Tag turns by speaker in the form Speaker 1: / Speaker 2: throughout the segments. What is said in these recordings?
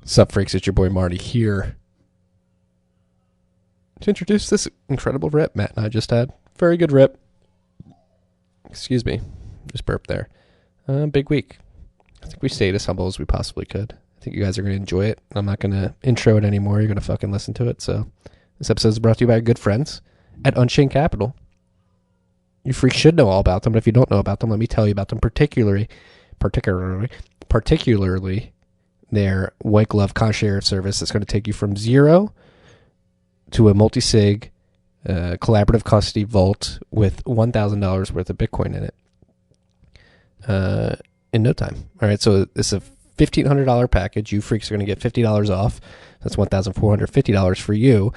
Speaker 1: Sup, freaks? It's your boy Marty here to introduce this incredible rip Matt and I just had. Very good rip. Excuse me. Just burped there. Big week. I think we stayed as humble as we possibly could. I think you guys are going to enjoy it. I'm not going to intro it anymore. You're going to fucking listen to it. So this episode is brought to you by good friends at Unchained Capital. You freaks should know all about them, but if you don't know about them, let me tell you about them. Particularly their white glove concierge service that's going to take you from zero to a multi-sig collaborative custody vault with $1,000 worth of Bitcoin in it in no time. All right, so it's a $1,500 package. You freaks are going to get $50 off. That's $1,450 for you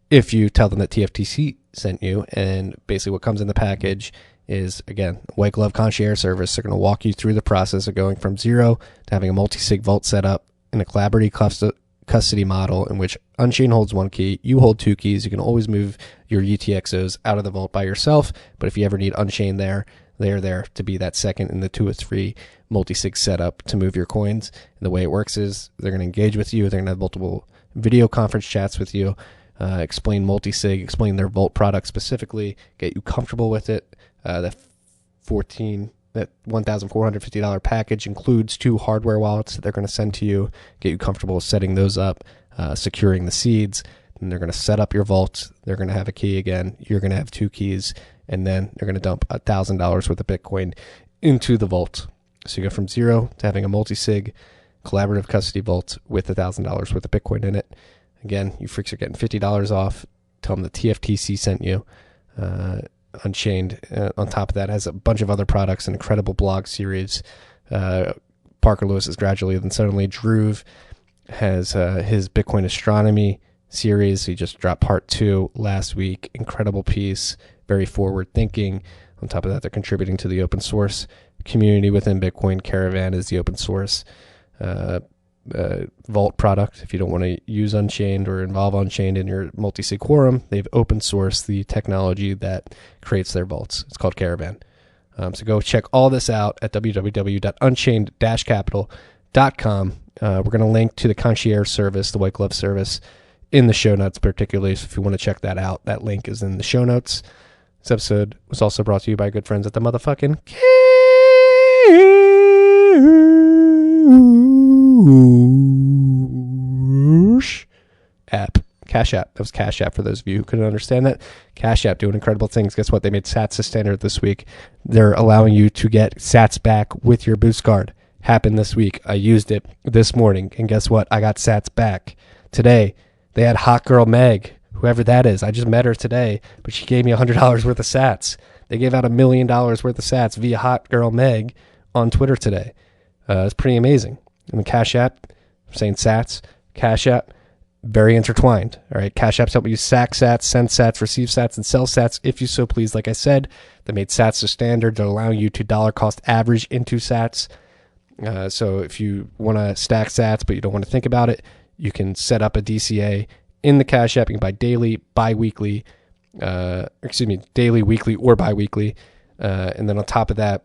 Speaker 1: if you tell them that TFTC sent you. And basically what comes in the package is, again, white glove concierge service. They're going to walk you through the process of going from zero to having a multi-sig vault set up in a collaborative custody model in which Unchained holds one key, you hold two keys. You can always move your UTXOs out of the vault by yourself, but if you ever need Unchained they're there to be that second in the 2 or 3 multi-sig setup to move your coins. And the way it works is they're going to engage with you. They're going to have multiple video conference chats with you, explain multi-sig, explain their vault product specifically, get you comfortable with it. That $1,450 package includes 2 hardware wallets that they're going to send to you, get you comfortable with setting those up, securing the seeds. And they're going to set up your vault. They're going to have a key again. You're going to have 2 keys. And then they're going to dump $1,000 worth of Bitcoin into the vault. So you go from zero to having a multi-sig collaborative custody vault with $1,000 worth of Bitcoin in it. Again, you freaks are getting $50 off. Tell them the TFTC sent you. Unchained, on top of that, has a bunch of other products, an incredible blog series. Parker Lewis is Gradually Then Suddenly. Drew has his Bitcoin astronomy series. He just dropped part 2 last week. Incredible piece, very forward thinking. On top of that, they're contributing to the open source community within Bitcoin. Caravan is the open source vault product. If you don't want to use Unchained or involve Unchained in your multi-sig quorum, they've open sourced the technology that creates their vaults. It's called Caravan. So go check all this out at www.unchained-capital.com. We're going to link to the concierge service, the white glove service, in the show notes particularly. So if you want to check that out, that link is in the show notes. This episode was also brought to you by good friends at the motherfucking Cash App. That was Cash App for those of you who couldn't understand that. Cash App doing incredible things. Guess what? They made Sats a standard this week. They're allowing you to get Sats back with your boost card. Happened this week. I used it this morning, and guess what? I got Sats back. Today, they had Hot Girl Meg, whoever that is. I just met her today, but she gave me $100 worth of Sats. They gave out $1 million worth of Sats via Hot Girl Meg on Twitter today. It's pretty amazing. And the Cash App, I'm saying Sats, Cash App, very intertwined. All right, Cash App's help you sack Sats, send Sats, receive Sats, and sell Sats if you so please. Like I said, they made Sats a standard. They're allowing you to dollar cost average into Sats. So if you want to stack Sats but you don't want to think about it, you can set up a DCA in the Cash App. You can buy daily, weekly, or bi-weekly. And then on top of that,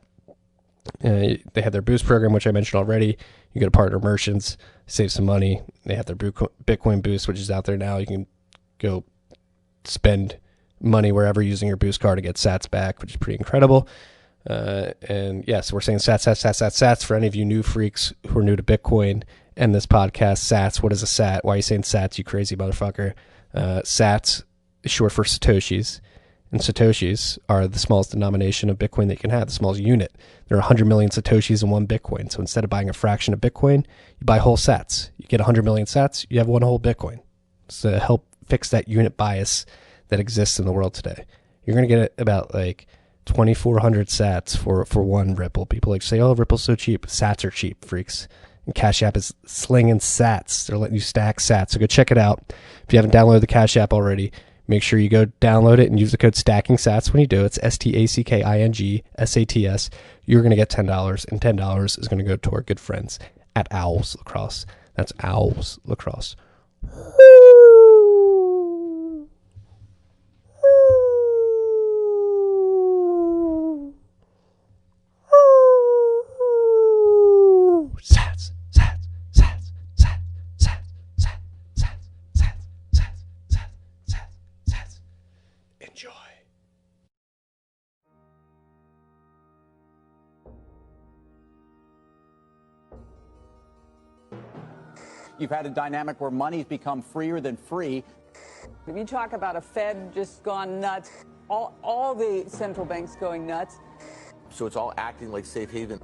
Speaker 1: they have their boost program, which I mentioned already. You go to partner merchants, save some money. They have their Bitcoin boost, which is out there now. You can go spend money wherever using your boost card to get Sats back, which is pretty incredible. And yes, we're saying Sats for any of you new freaks who are new to Bitcoin and this podcast. Sats, what is a Sat? Why are you saying Sats, you crazy motherfucker? Sats is short for Satoshis. And Satoshis are the smallest denomination of Bitcoin that you can have, the smallest unit. There are 100 million Satoshis in one Bitcoin. So instead of buying a fraction of Bitcoin, you buy whole Sats. You get 100 million Sats, you have one whole Bitcoin. So to help fix that unit bias that exists in the world today. You're going to get about like 2,400 Sats for one Ripple. People say, oh, Ripple's so cheap. Sats are cheap, freaks. And Cash App is slinging Sats. They're letting you stack Sats. So go check it out. If you haven't downloaded the Cash App already, make sure you go download it and use the code STACKINGSATS when you do. It's STACKINGSATS. You're going to get $10, and $10 is going to go to our good friends at Owls Lacrosse. That's Owls Lacrosse. Sats, Sats, Sats, Sats, Sats. Enjoy.
Speaker 2: You've had a dynamic where money's become freer than free.
Speaker 3: If you talk about a Fed just gone nuts, all the central banks going nuts.
Speaker 2: So it's all acting like safe haven.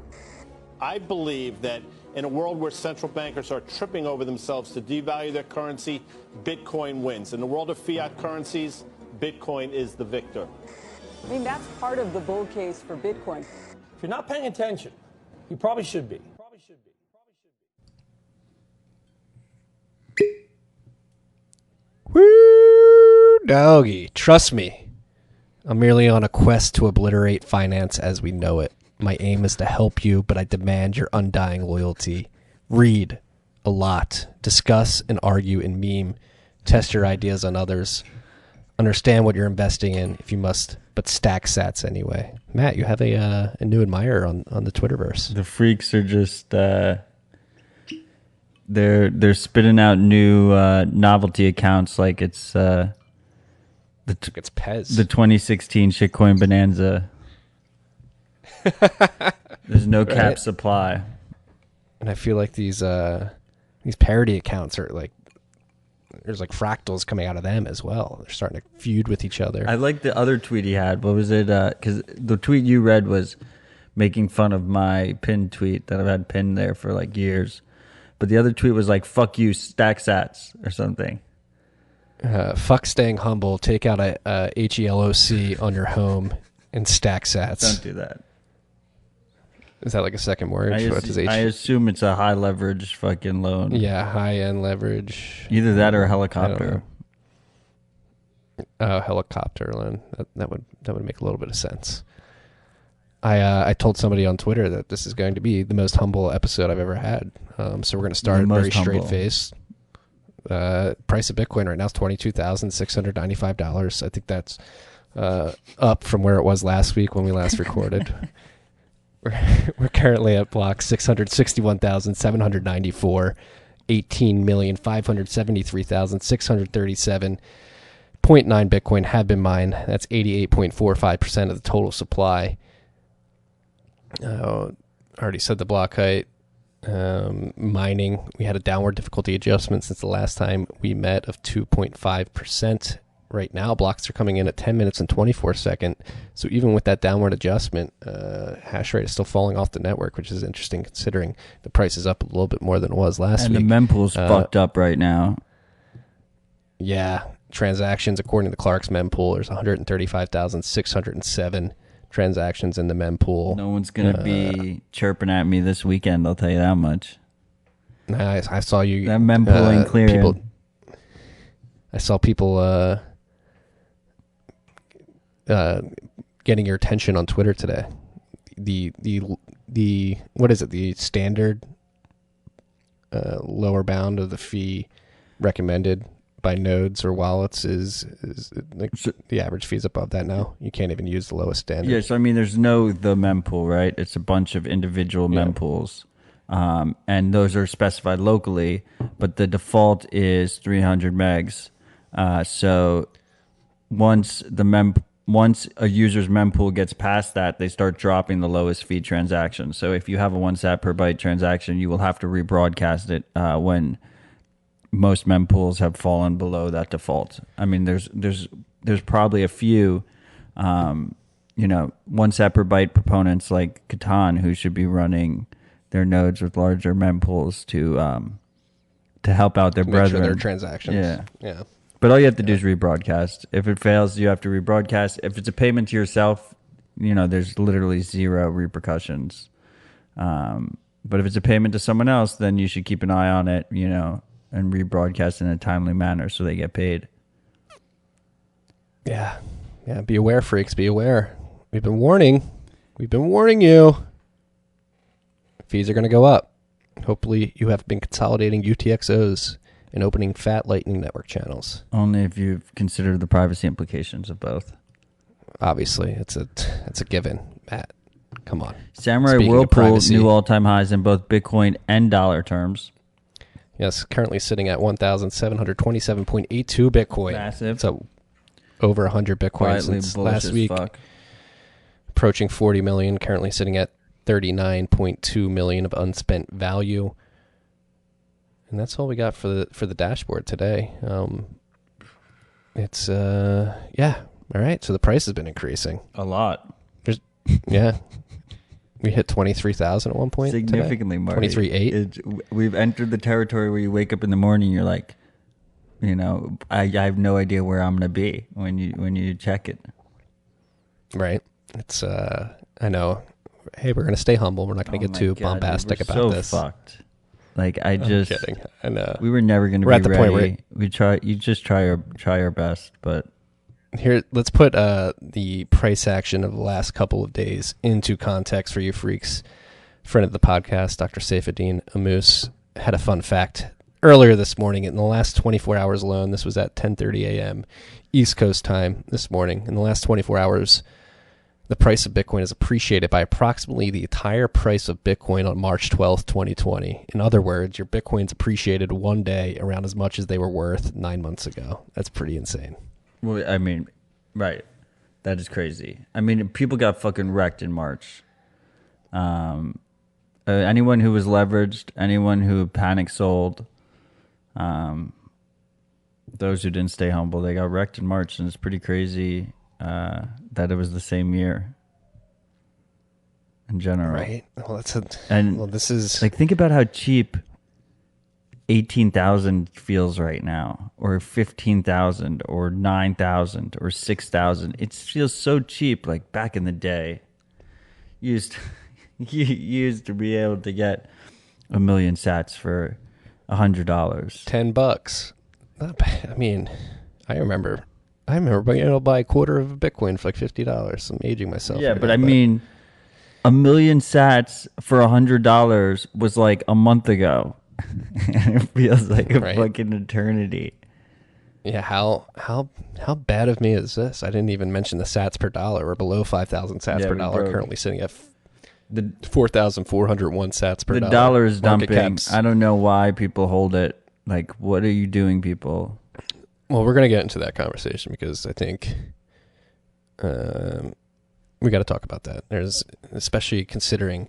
Speaker 4: I believe that in a world where central bankers are tripping over themselves to devalue their currency, Bitcoin wins. In the world of fiat currencies, Bitcoin is the victor.
Speaker 3: I mean, that's part of the bull case for Bitcoin.
Speaker 5: If you're not paying attention, you probably should be.
Speaker 1: Woo, doggy. Trust me. I'm merely on a quest to obliterate finance as we know it. My aim is to help you, but I demand your undying loyalty. Read a lot. Discuss and argue and meme. Test your ideas on others. Understand what you're investing in if you must, but stack sats anyway. Matt, you have a new admirer on the Twitterverse.
Speaker 6: The freaks are just they're spitting out new novelty accounts like it's
Speaker 1: It's Pez.
Speaker 6: the 2016 shitcoin bonanza. There's no cap supply,
Speaker 1: and I feel like these parody accounts are like there's like fractals coming out of them as well. They're starting to feud with each other.
Speaker 6: I like the other tweet he had. What was it? Because the tweet you read was making fun of my pinned tweet that I've had pinned there for like years. But the other tweet was like, fuck you, stack sats or something.
Speaker 1: Fuck staying humble. Take out a HELOC on your home and stack sats.
Speaker 6: Don't do that.
Speaker 1: Is that like a second mortgage?
Speaker 6: I assume it's a high leverage fucking loan.
Speaker 1: Yeah, high end leverage.
Speaker 6: Either that or a helicopter.
Speaker 1: Helicopter loan. That would make a little bit of sense. I told somebody on Twitter that this is going to be the most humble episode I've ever had. So we're going to start very straight face. Price of Bitcoin right now is $22,695. I think that's up from where it was last week when we last recorded. We're currently at block 661,794, 18,573,637.9 Bitcoin have been mined. That's 88.45% of the total supply. I already said the block height. Mining, we had a downward difficulty adjustment since the last time we met of 2.5%. Right now, blocks are coming in at 10 minutes and 24 seconds. So even with that downward adjustment, hash rate is still falling off the network, which is interesting considering the price is up a little bit more than it was last week.
Speaker 6: And the mempool's fucked up right now.
Speaker 1: Yeah. Transactions, according to Clark's mempool, there's 135,607 transactions in the mempool.
Speaker 6: No one's going to be chirping at me this weekend, I'll tell you that much.
Speaker 1: I saw you.
Speaker 6: That mempool ain't clear.
Speaker 1: I saw people getting your attention on Twitter today. The what is it? The standard lower bound of the fee recommended by nodes or wallets is like the average fee is above that now. You can't even use the lowest standard.
Speaker 6: Yeah, so I mean, there's the mempool, right? It's a bunch of individual mempools, and those are specified locally, but the default is 300 megs. So once a user's mempool gets past that, they start dropping the lowest fee transaction. So if you have a 1 sat per byte transaction, you will have to rebroadcast it when most mempools have fallen below that default. I mean, there's probably a few, 1 sat per byte proponents like Catan who should be running their nodes with larger mempools to help out their brethren.
Speaker 1: Make sure their transactions. Yeah.
Speaker 6: But all you have to do is rebroadcast. If it fails, you have to rebroadcast. If it's a payment to yourself, there's literally zero repercussions. But if it's a payment to someone else, then you should keep an eye on it, and rebroadcast in a timely manner so they get paid.
Speaker 1: Yeah. Be aware, freaks. Be aware. We've been warning you. Fees are going to go up. Hopefully you have been consolidating UTXOs and opening fat Lightning Network channels.
Speaker 6: Only if you've considered the privacy implications of both.
Speaker 1: Obviously, it's a given, Matt. Come on.
Speaker 6: Samurai Whirlpool new all-time highs in both Bitcoin and dollar terms.
Speaker 1: Yes, currently sitting at 1,727.82 Bitcoin.
Speaker 6: Massive.
Speaker 1: So over 100 Bitcoin
Speaker 6: Quietly
Speaker 1: since
Speaker 6: bullish
Speaker 1: last
Speaker 6: as
Speaker 1: week,
Speaker 6: fuck.
Speaker 1: approaching 40 million, currently sitting at 39.2 million of unspent value. And that's all we got for the dashboard today. It's yeah, all right. So the price has been increasing
Speaker 6: A lot.
Speaker 1: Yeah, we hit 23,000 at one point.
Speaker 6: Significantly, Marty.
Speaker 1: 23.8.
Speaker 6: We've entered the territory where you wake up in the morning, you're like, I have no idea where I'm gonna be when you check it.
Speaker 1: Right. It's I know. Hey, we're gonna stay humble. We're not gonna get too bombastic
Speaker 6: dude,
Speaker 1: about
Speaker 6: so
Speaker 1: this.
Speaker 6: Fucked. Like
Speaker 1: I'm kidding. I know.
Speaker 6: We were never gonna
Speaker 1: We're
Speaker 6: be
Speaker 1: at the
Speaker 6: ready.
Speaker 1: point where
Speaker 6: We try. You just try our best, but
Speaker 1: here, let's put the price action of the last couple of days into context for you freaks. Friend of the podcast, Dr. Saifuddin Amus, had a fun fact earlier this morning. In the last 24 hours alone, this was at 10:30 a.m. East Coast time this morning. In the last 24 hours, the price of Bitcoin is appreciated by approximately the entire price of Bitcoin on March 12th, 2020. In other words, your Bitcoin's appreciated one day around as much as they were worth 9 months ago. That's pretty insane.
Speaker 6: well, I mean, right? That is crazy. I mean, people got fucking wrecked in March. Anyone who was leveraged, anyone who panic sold, those who didn't stay humble, they got wrecked in March, and it's pretty crazy that it was the same year in general.
Speaker 1: Right? Well, this is
Speaker 6: Like, think about how cheap 18,000 feels right now, or 15,000, or 9,000, or 6,000. It feels so cheap. Like back in the day, you used to be able to get 1 million sats for $100.
Speaker 1: $10. Not bad. I mean, I remember being able to buy a quarter of a Bitcoin for like $50. I'm aging myself.
Speaker 6: Yeah,
Speaker 1: right
Speaker 6: but
Speaker 1: now,
Speaker 6: I mean, 1 million sats for $100 was like a month ago. And it feels like a
Speaker 1: Right.
Speaker 6: fucking eternity.
Speaker 1: yeah, how bad of me is this? I didn't even mention the sats per dollar. We're below 5,000 sats
Speaker 6: Yeah,
Speaker 1: per
Speaker 6: we
Speaker 1: dollar,
Speaker 6: broke.
Speaker 1: currently sitting at
Speaker 6: The
Speaker 1: 4,401 sats per
Speaker 6: the
Speaker 1: dollar.
Speaker 6: dollar is
Speaker 1: Market
Speaker 6: dumping.
Speaker 1: caps.
Speaker 6: I don't know why people hold it. Like, what are you doing, people?
Speaker 1: Well, we're going to get into that conversation because I think we got to talk about that. There's, especially considering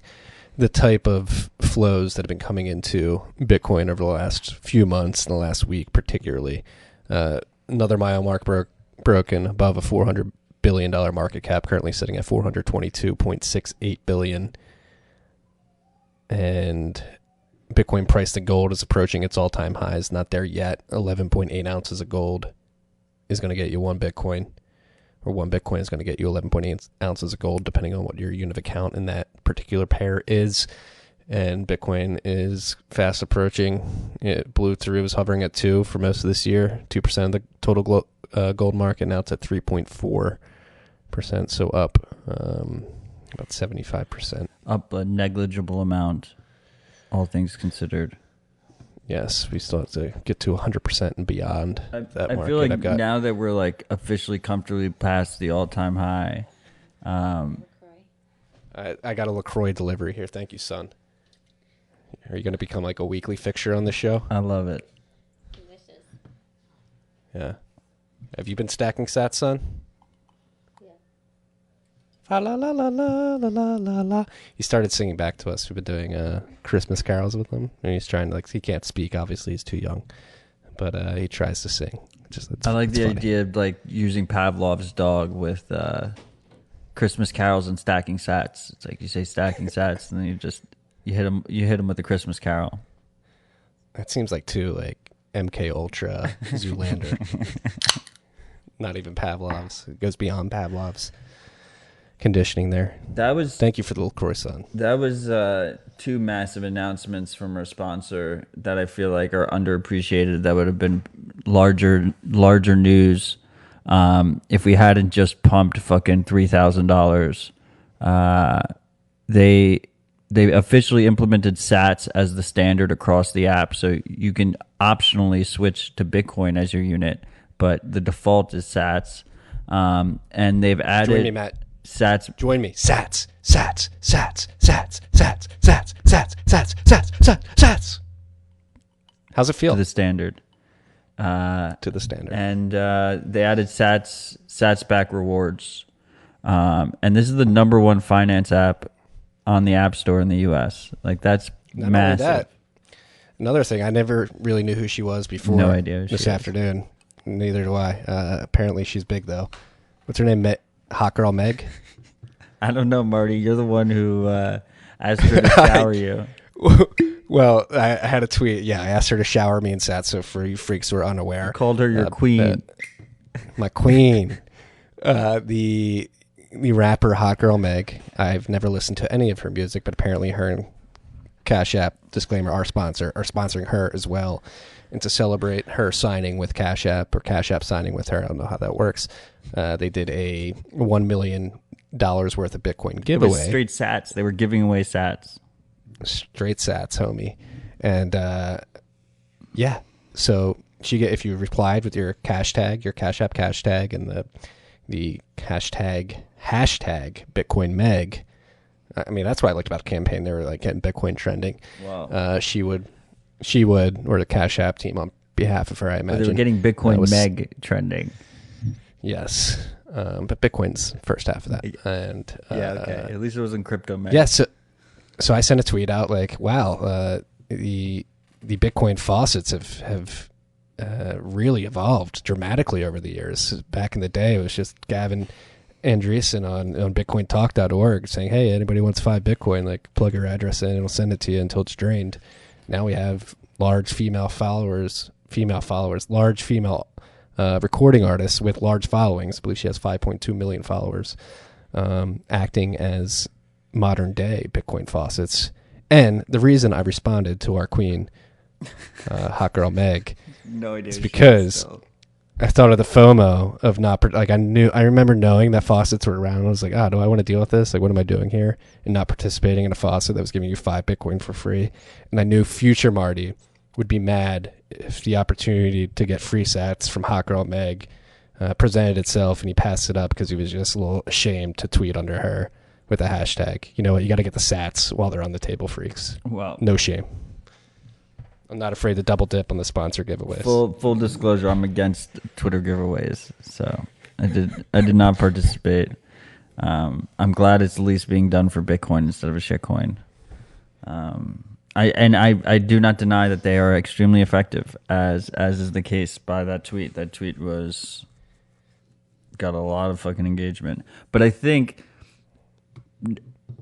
Speaker 1: the type of flows that have been coming into Bitcoin over the last few months, in the last week particularly. Another mile mark broken above a $400 billion market cap, currently sitting at $422.68 billion. And Bitcoin price to gold is approaching its all-time highs. Not there yet. 11.8 ounces of gold is going to get you one Bitcoin, or one Bitcoin is going to get you 11.8 ounces of gold, depending on what your unit of account in that particular pair is. And Bitcoin is fast approaching. It blew through. It was hovering at 2 for most of this year, 2% of the total gold market. Now it's at 3.4%, so up about 75%.
Speaker 6: Up a negligible amount, all things considered.
Speaker 1: Yes, we still have to get to 100% and beyond that market.
Speaker 6: I feel like now that we're like officially comfortably past the all-time high.
Speaker 1: I got a LaCroix delivery here. Thank you, son. Are you going to become like a weekly fixture on the show?
Speaker 6: I love it.
Speaker 7: Delicious.
Speaker 1: Yeah. Have you been stacking sats, son?
Speaker 7: Yeah.
Speaker 1: Fa la la la la la la la la. He started singing back to us. We've been doing Christmas carols with him, and he's trying to, like, he can't speak. Obviously, he's too young, but he tries to sing.
Speaker 6: I like the
Speaker 1: funny.
Speaker 6: idea of like using Pavlov's dog with Christmas carols and stacking sats. It's like you say stacking sats, and then you hit him with a Christmas carol.
Speaker 1: That seems like too like MK Ultra Zoolander. Not even Pavlov's. It goes beyond Pavlov's conditioning there. Thank you for the LaCroix, son.
Speaker 6: That was two massive announcements from our sponsor that I feel like are underappreciated. That would have been larger news if we hadn't just pumped fucking $3,000. They officially implemented Sats as the standard across the app, so you can optionally switch to Bitcoin as your unit, but the default is Sats. And they've added
Speaker 1: Join me, Matt.
Speaker 6: Sats.
Speaker 1: Join me. Sats. Sats. Sats. Sats. Sats. Sats. Sats. Sats. Sats. Sats. Sats. How's it feel?
Speaker 6: To the standard.
Speaker 1: to the standard.
Speaker 6: And they added Sats back rewards. And this is the #1 finance app on the App Store in the U.S. Like, that's
Speaker 1: Not
Speaker 6: massive.
Speaker 1: only that, another thing, I never really knew who she was before.
Speaker 6: No idea who
Speaker 1: this
Speaker 6: she is.
Speaker 1: afternoon. Neither do I. Apparently, she's big though. What's her name? Hot girl Meg.
Speaker 6: I don't know, Marty. You're the one who asked her to shower you.
Speaker 1: Well, I had a tweet. Yeah, I asked her to shower me in Sats, so for you freaks who are unaware.
Speaker 6: Called her your queen.
Speaker 1: My queen. The rapper Hot Girl Meg. I've never listened to any of her music, but apparently her and Cash App, disclaimer, our sponsor, are sponsoring her as well. And to celebrate her signing with Cash App, or Cash App signing with her, I don't know how that works, they did a $1 million worth of Bitcoin
Speaker 6: It
Speaker 1: giveaway.
Speaker 6: was straight Sats. They were giving away Sats.
Speaker 1: Straight Sats, homie. And yeah, so she get, if you replied with your cash tag, your Cash App cash tag, and the hashtag Bitcoin Meg. I mean, that's what I liked about the campaign. They were like getting Bitcoin trending.
Speaker 6: Wow.
Speaker 1: She would, or the Cash App team on behalf of her, I imagine.
Speaker 6: They were getting Bitcoin Meg trending.
Speaker 1: Yes. But Bitcoin's first half of that. And
Speaker 6: Yeah, okay. At least it wasn't crypto Meg.
Speaker 1: yeah, so I sent a tweet out like, wow, the Bitcoin faucets have really evolved dramatically over the years. Back in the day, it was just Gavin Andreessen on bitcointalk.org saying, hey, anybody wants 5 Bitcoin, like plug your address in and it'll send it to you until it's drained. Now we have large female followers, large female recording artists with large followings. I believe she has 5.2 million followers, acting as modern day Bitcoin faucets. And the reason I responded to our queen, Hot Girl Meg,
Speaker 6: No idea.
Speaker 1: is because I thought of the FOMO of not, like, I remember knowing that faucets were around. I was like, do I want to deal with this? Like, what am I doing here? And not participating in a faucet that was giving you 5 Bitcoin for free. And I knew future Marty would be mad if the opportunity to get free sats from Hot Girl Meg presented itself and he passed it up because he was just a little ashamed to tweet under her with a hashtag. You know what? You got to get the sats while they're on the table, freaks.
Speaker 6: Wow.
Speaker 1: No shame. I'm not afraid to double dip on the sponsor giveaways.
Speaker 6: Full disclosure, I'm against Twitter giveaways, so I did not participate. I'm glad it's at least being done for Bitcoin instead of a shitcoin. I do not deny that they are extremely effective, as is the case by that tweet. That tweet got a lot of fucking engagement, but I think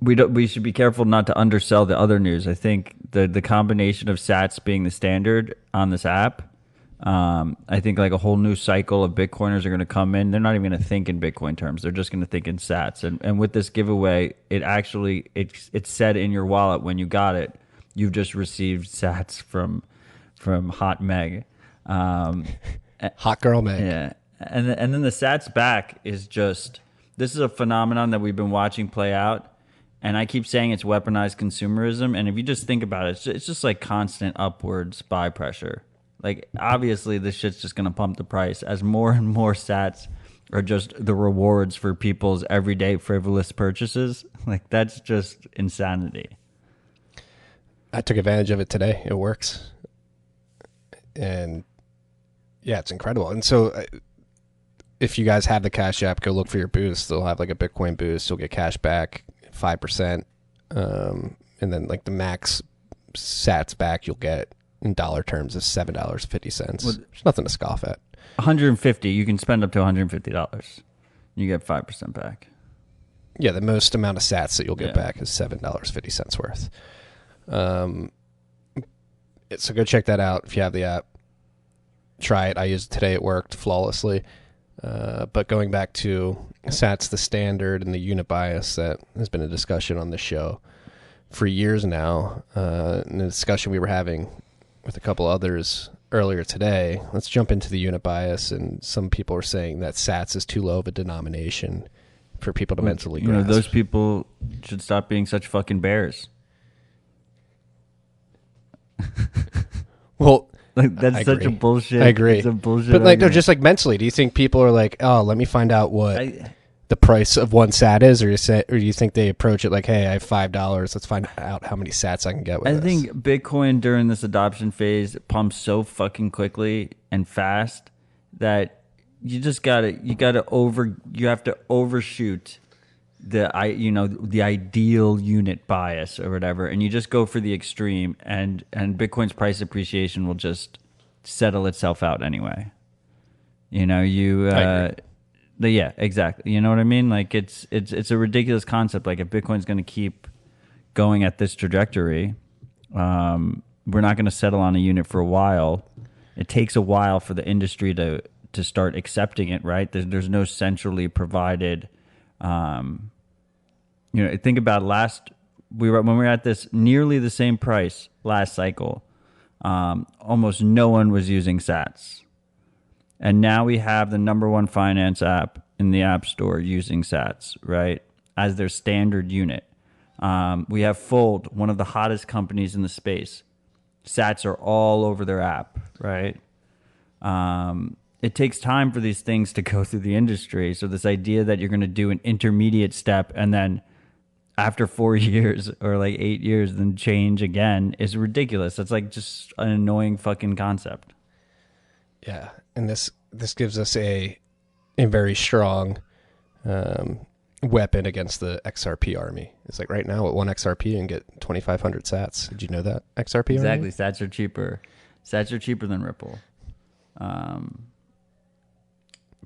Speaker 6: we should be careful not to undersell the other news. I think the combination of Sats being the standard on this app, I think like a whole new cycle of Bitcoiners are going to come in. They're not even going to think in Bitcoin terms. They're just going to think in Sats. And with this giveaway, it's said in your wallet when you got it, you've just received Sats from Hot Meg.
Speaker 1: Hot Girl Meg.
Speaker 6: Yeah. And then the Sats back is just, this is a phenomenon that we've been watching play out. And I keep saying it's weaponized consumerism. And if you just think about it, it's just like constant upwards buy pressure. Like, obviously, this shit's just going to pump the price as more and more sats are just the rewards for people's everyday frivolous purchases. Like, that's just insanity.
Speaker 1: I took advantage of it today. It works. And yeah, it's incredible. And so if you guys have the Cash App, go look for your boost. They'll have like a Bitcoin boost. You'll get cash back 5%. And then like the max sats back you'll get in dollar terms is $7.50. There's nothing to scoff at.
Speaker 6: $150. You can spend up to $150. You get 5% back.
Speaker 1: Yeah, the most amount of sats that you'll get back is $7.50 worth. So go check that out if you have the app. Try it. I used it today. It worked flawlessly. But going back to Sats the standard and the unit bias, that has been a discussion on this show for years now. In a discussion we were having with a couple others earlier today, let's jump into the unit bias. And some people are saying that Sats is too low of a denomination for people to mentally grasp.
Speaker 6: Those people should stop being such fucking bears.
Speaker 1: Well,
Speaker 6: like that's such a bullshit.
Speaker 1: I agree.
Speaker 6: It's a bullshit.
Speaker 1: But like, no,
Speaker 6: argument.
Speaker 1: just like mentally, do you think people are like, oh, let me find out what the price of one sat is, or do you think they approach it like, hey, I have $5, let's find out how many sats I can get with
Speaker 6: I
Speaker 1: this?
Speaker 6: think Bitcoin during this adoption phase pumps so fucking quickly and fast that you have to overshoot the ideal unit bias or whatever, and you just go for the extreme, and Bitcoin's price appreciation will just settle itself out anyway. Yeah, exactly. You know what I mean? Like it's a ridiculous concept. Like if Bitcoin's going to keep going at this trajectory, we're not going to settle on a unit for a while. It takes a while for the industry to start accepting it, right? There's no centrally provided. Think about when we were at this nearly the same price last cycle, almost no one was using Sats. And now we have the number one finance app in the App Store using Sats, right, as their standard unit. We have Fold, one of the hottest companies in the space. Sats are all over their app, right? It takes time for these things to go through the industry. So this idea that you're going to do an intermediate step and then after 4 years or like 8 years then change again is ridiculous. That's like just an annoying fucking concept.
Speaker 1: Yeah, and this gives us a very strong weapon against the XRP army. It's like right now at 1 XRP you can get 2,500 sats. Did you know that? XRP
Speaker 6: Exactly.
Speaker 1: army?
Speaker 6: Sats are cheaper. Sats are cheaper than Ripple.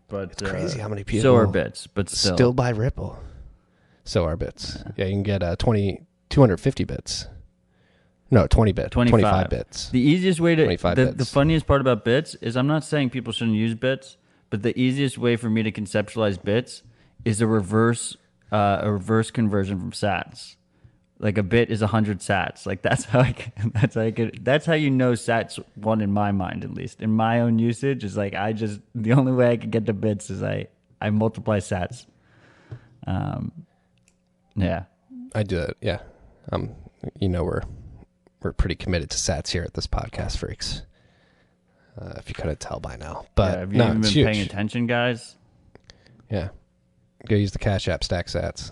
Speaker 6: But
Speaker 1: it's crazy how many people
Speaker 6: so are bits, but
Speaker 1: still buy Ripple. So are bits. Yeah, you can get 250 bits. No, 20 bits. 25 bits.
Speaker 6: The easiest way to
Speaker 1: bits.
Speaker 6: The funniest part about bits is I'm not saying people shouldn't use bits, but the easiest way for me to conceptualize bits is a reverse conversion from sats. Like a bit is 100 sats. Like that's how you know sats won in my mind, at least in my own usage. Is like the only way I can get to bits is I multiply sats. Yeah,
Speaker 1: I do it. Yeah, we're pretty committed to sats here at this podcast, freaks. If you couldn't tell by now, but
Speaker 6: have you even been paying attention, guys?
Speaker 1: Yeah, go use the Cash App, stack sats.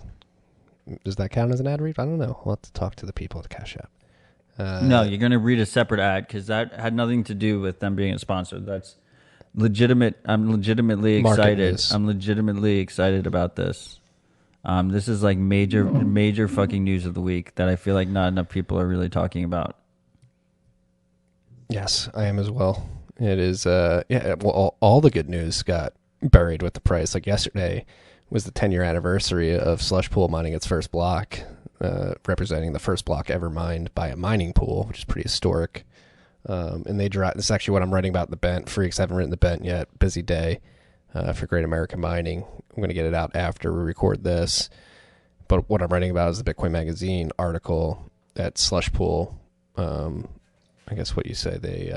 Speaker 1: Does that count as an ad read? I don't know. We'll have to talk to the people at the Cash App.
Speaker 6: No, you're going to read a separate ad because that had nothing to do with them being a sponsor. That's legitimate. I'm legitimately excited. I'm legitimately excited about this. This is like major fucking news of the week that I feel like not enough people are really talking about.
Speaker 1: Yes, I am as well. It is, well, all the good news got buried with the price. Like yesterday was the 10-year anniversary of Slush Pool mining its first block, representing the first block ever mined by a mining pool, which is pretty historic. And they dropped, this is actually what I'm writing about in the Bent. Freaks, haven't written the Bent yet. Busy day for Great American Mining. I'm going to get it out after we record this. But what I'm writing about is the Bitcoin Magazine article that Slush Pool, I guess what you say, they,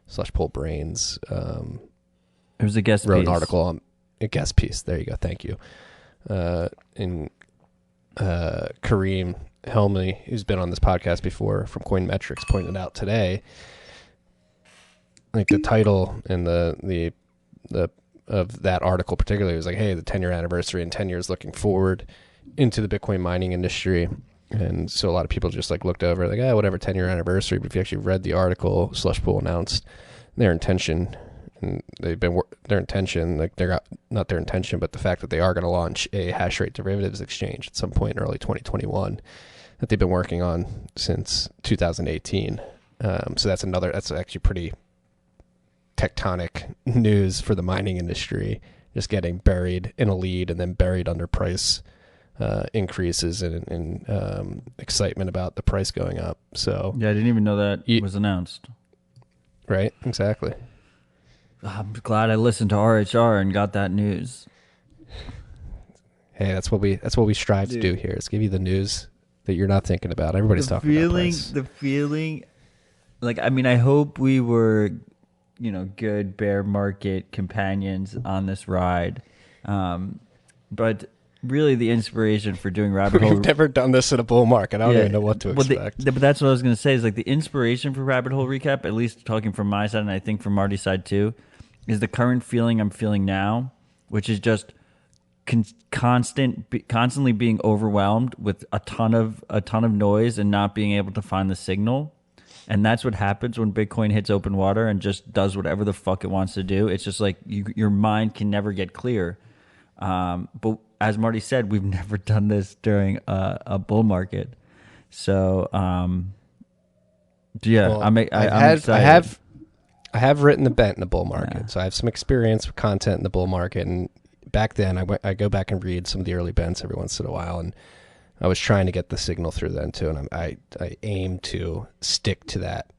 Speaker 1: Slush Pool Brains.
Speaker 6: It was a guest
Speaker 1: wrote
Speaker 6: piece.
Speaker 1: An article on a guest piece. There you go. Thank you. And Kareem Helmy, who's been on this podcast before from Coinmetrics, pointed out today, like the title and the of that article particularly was like, hey, the 10-year anniversary and 10 years looking forward into the Bitcoin mining industry. And so a lot of people just like looked over like, whatever, 10-year anniversary. But if you actually read the article, Slush Pool announced their intention, and their intention, like not their intention, but the fact that they are going to launch a hash rate derivatives exchange at some point in early 2021 that they've been working on since 2018. So that's actually pretty tectonic news for the mining industry, just getting buried in a lead and then buried under price increases and excitement about the price going up. So
Speaker 6: yeah, I didn't even know that was announced.
Speaker 1: Right, exactly.
Speaker 6: I'm glad I listened to RHR and got that news.
Speaker 1: Hey, that's what we strive to do here, is give you the news that you're not thinking about. Everybody's talking about price.
Speaker 6: The feeling, like, I mean, I hope we were, good bear market companions on this ride. But really the inspiration for doing Rabbit Hole...
Speaker 1: We've never done this in a bull market. I don't even know what to expect.
Speaker 6: But that's what I was going to say, is like the inspiration for Rabbit Hole Recap, at least talking from my side and I think from Marty's side too, is the current feeling I'm feeling now, which is just constantly being overwhelmed with a ton of noise and not being able to find the signal. And that's what happens when Bitcoin hits open water and just does whatever the fuck it wants to do. It's just like your mind can never get clear. But as Marty said, we've never done this during a bull market. So, yeah,
Speaker 1: Well,
Speaker 6: I'm excited.
Speaker 1: I have written the bet in the bull market, so I have some experience with content in the bull market. And back then, I go back and read some of the early bets every once in a while, and I was trying to get the signal through then too. And I aim to stick to that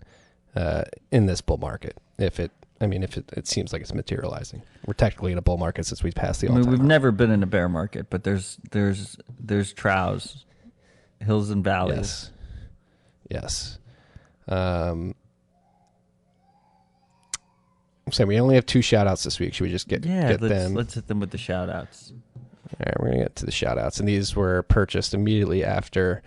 Speaker 1: in this bull market. If it seems like it's materializing. We're technically in a bull market since we passed the all-time
Speaker 6: we've
Speaker 1: high.
Speaker 6: never been in a bear market, but there's troughs, hills and valleys.
Speaker 1: Yes. So we only have 2 shout-outs this week. Should we just get them?
Speaker 6: Let's hit them with the shout-outs.
Speaker 1: All right, we're going to get to the shout-outs. And these were purchased immediately after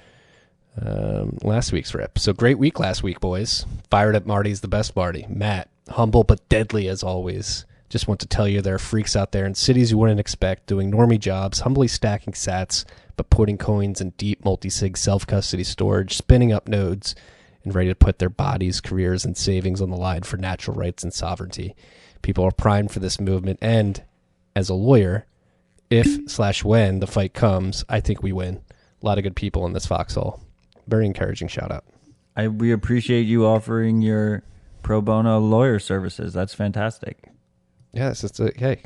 Speaker 1: last week's rip. So great week last week, boys. Fired Up Marty's the best Marty. Matt, humble but deadly as always. Just want to tell you there are freaks out there in cities you wouldn't expect doing normie jobs, humbly stacking sats, but putting coins in deep multi-sig self-custody storage, spinning up nodes, and ready to put their bodies, careers, and savings on the line for natural rights and sovereignty. People are primed for this movement, and as a lawyer, if/when the fight comes, I think we win. A lot of good people in this foxhole. Very encouraging shout out.
Speaker 6: We appreciate you offering your pro bono lawyer services. That's fantastic.
Speaker 1: Yes, hey.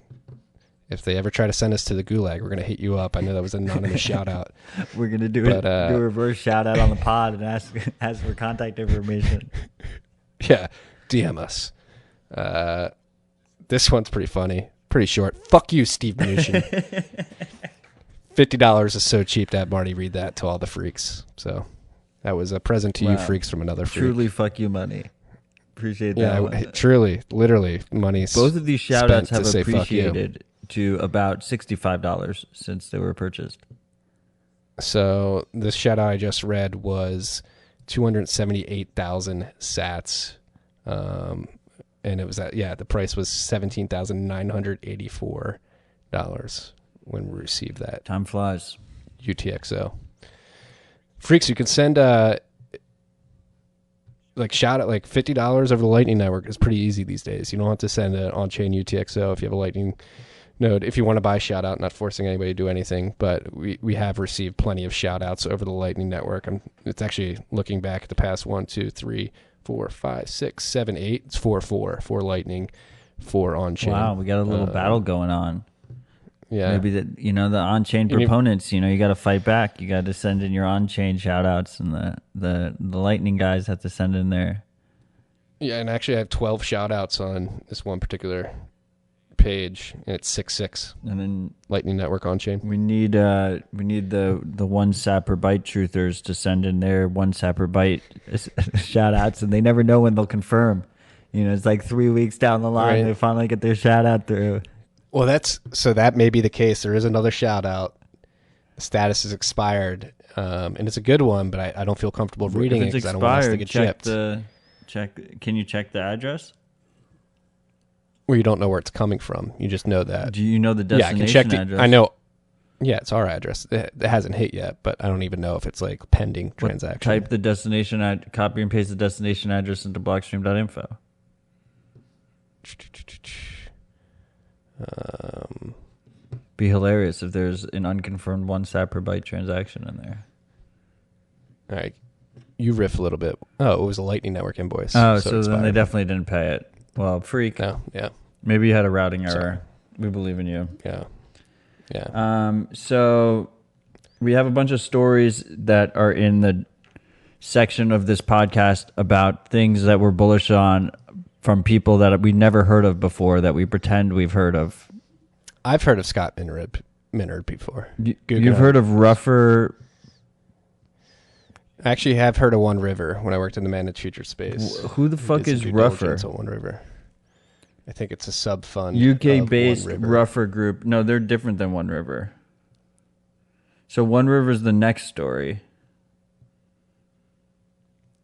Speaker 1: If they ever try to send us to the gulag, we're going to hit you up. I know that was an anonymous shout out.
Speaker 6: We're going to do a reverse shout out on the pod and ask for contact information.
Speaker 1: Yeah, DM us. This one's pretty funny. Pretty short. Fuck you, Steve Mnuchin. $50 is so cheap that Marty read that to all the freaks. So that was a present to you freaks from another freak.
Speaker 6: Truly fuck you money. Appreciate that.
Speaker 1: Yeah, truly, literally, money.
Speaker 6: Both of these shout outs have appreciated to about $65 since they were purchased.
Speaker 1: So this shout out I just read was 278,000 sats. And it was the price was $17,984 when we received that.
Speaker 6: Time flies.
Speaker 1: UTXO. Freaks, you can send shout out like $50 over the Lightning Network is pretty easy these days. You don't have to send an on-chain UTXO if you have a Lightning node. If you want to buy shout out, not forcing anybody to do anything, but we have received plenty of shout outs over the Lightning Network. It's actually looking back at the past 1, 2, 3, 4, 5, 6, 7, 8. It's 4 Lightning, 4 on-chain.
Speaker 6: Wow, we got a little battle going on.
Speaker 1: Yeah.
Speaker 6: Maybe the on-chain proponents, you got to fight back. You got to send in your on-chain shout-outs, and the Lightning guys have to send in their...
Speaker 1: Yeah, and actually I have 12 shout-outs on this one particular page, and it's 6.
Speaker 6: And then
Speaker 1: Lightning Network on-chain.
Speaker 6: We need the 1 sat per byte truthers to send in their 1 sat per byte shout-outs, and they never know when they'll confirm. It's like 3 weeks down the line, They finally get their shout-out through.
Speaker 1: Well, that may be the case. There is another shout out. Status is expired, and it's a good one, but I don't feel comfortable reading it because I don't want us to get chipped.
Speaker 6: Can you check the address?
Speaker 1: Where you don't know where it's coming from. You just know that.
Speaker 6: Do you know the destination address?
Speaker 1: I know. Yeah, it's our address. It hasn't hit yet, but I don't even know if it's like pending transaction.
Speaker 6: Type the destination, copy and paste the destination address into blockstream.info. Be hilarious if there's an unconfirmed 1 sat per byte transaction in there.
Speaker 1: All right. You riff a little bit. Oh, it was a Lightning Network invoice.
Speaker 6: Oh, so then they definitely didn't pay it. Well, freak.
Speaker 1: No, yeah.
Speaker 6: Maybe you had a routing error. We believe in you.
Speaker 1: Yeah.
Speaker 6: So we have a bunch of stories that are in the section of this podcast about things that we're bullish on from people that we never heard of before that we pretend we've heard of.
Speaker 1: I've heard of Scott Minard before.
Speaker 6: You've heard of Ruffer?
Speaker 1: I actually have heard of One River when I worked in the managed future space.
Speaker 6: Who the fuck is Ruffer?
Speaker 1: One River. I think it's a sub fund.
Speaker 6: UK-based Ruffer Group. No, they're different than One River. So One River is the next story.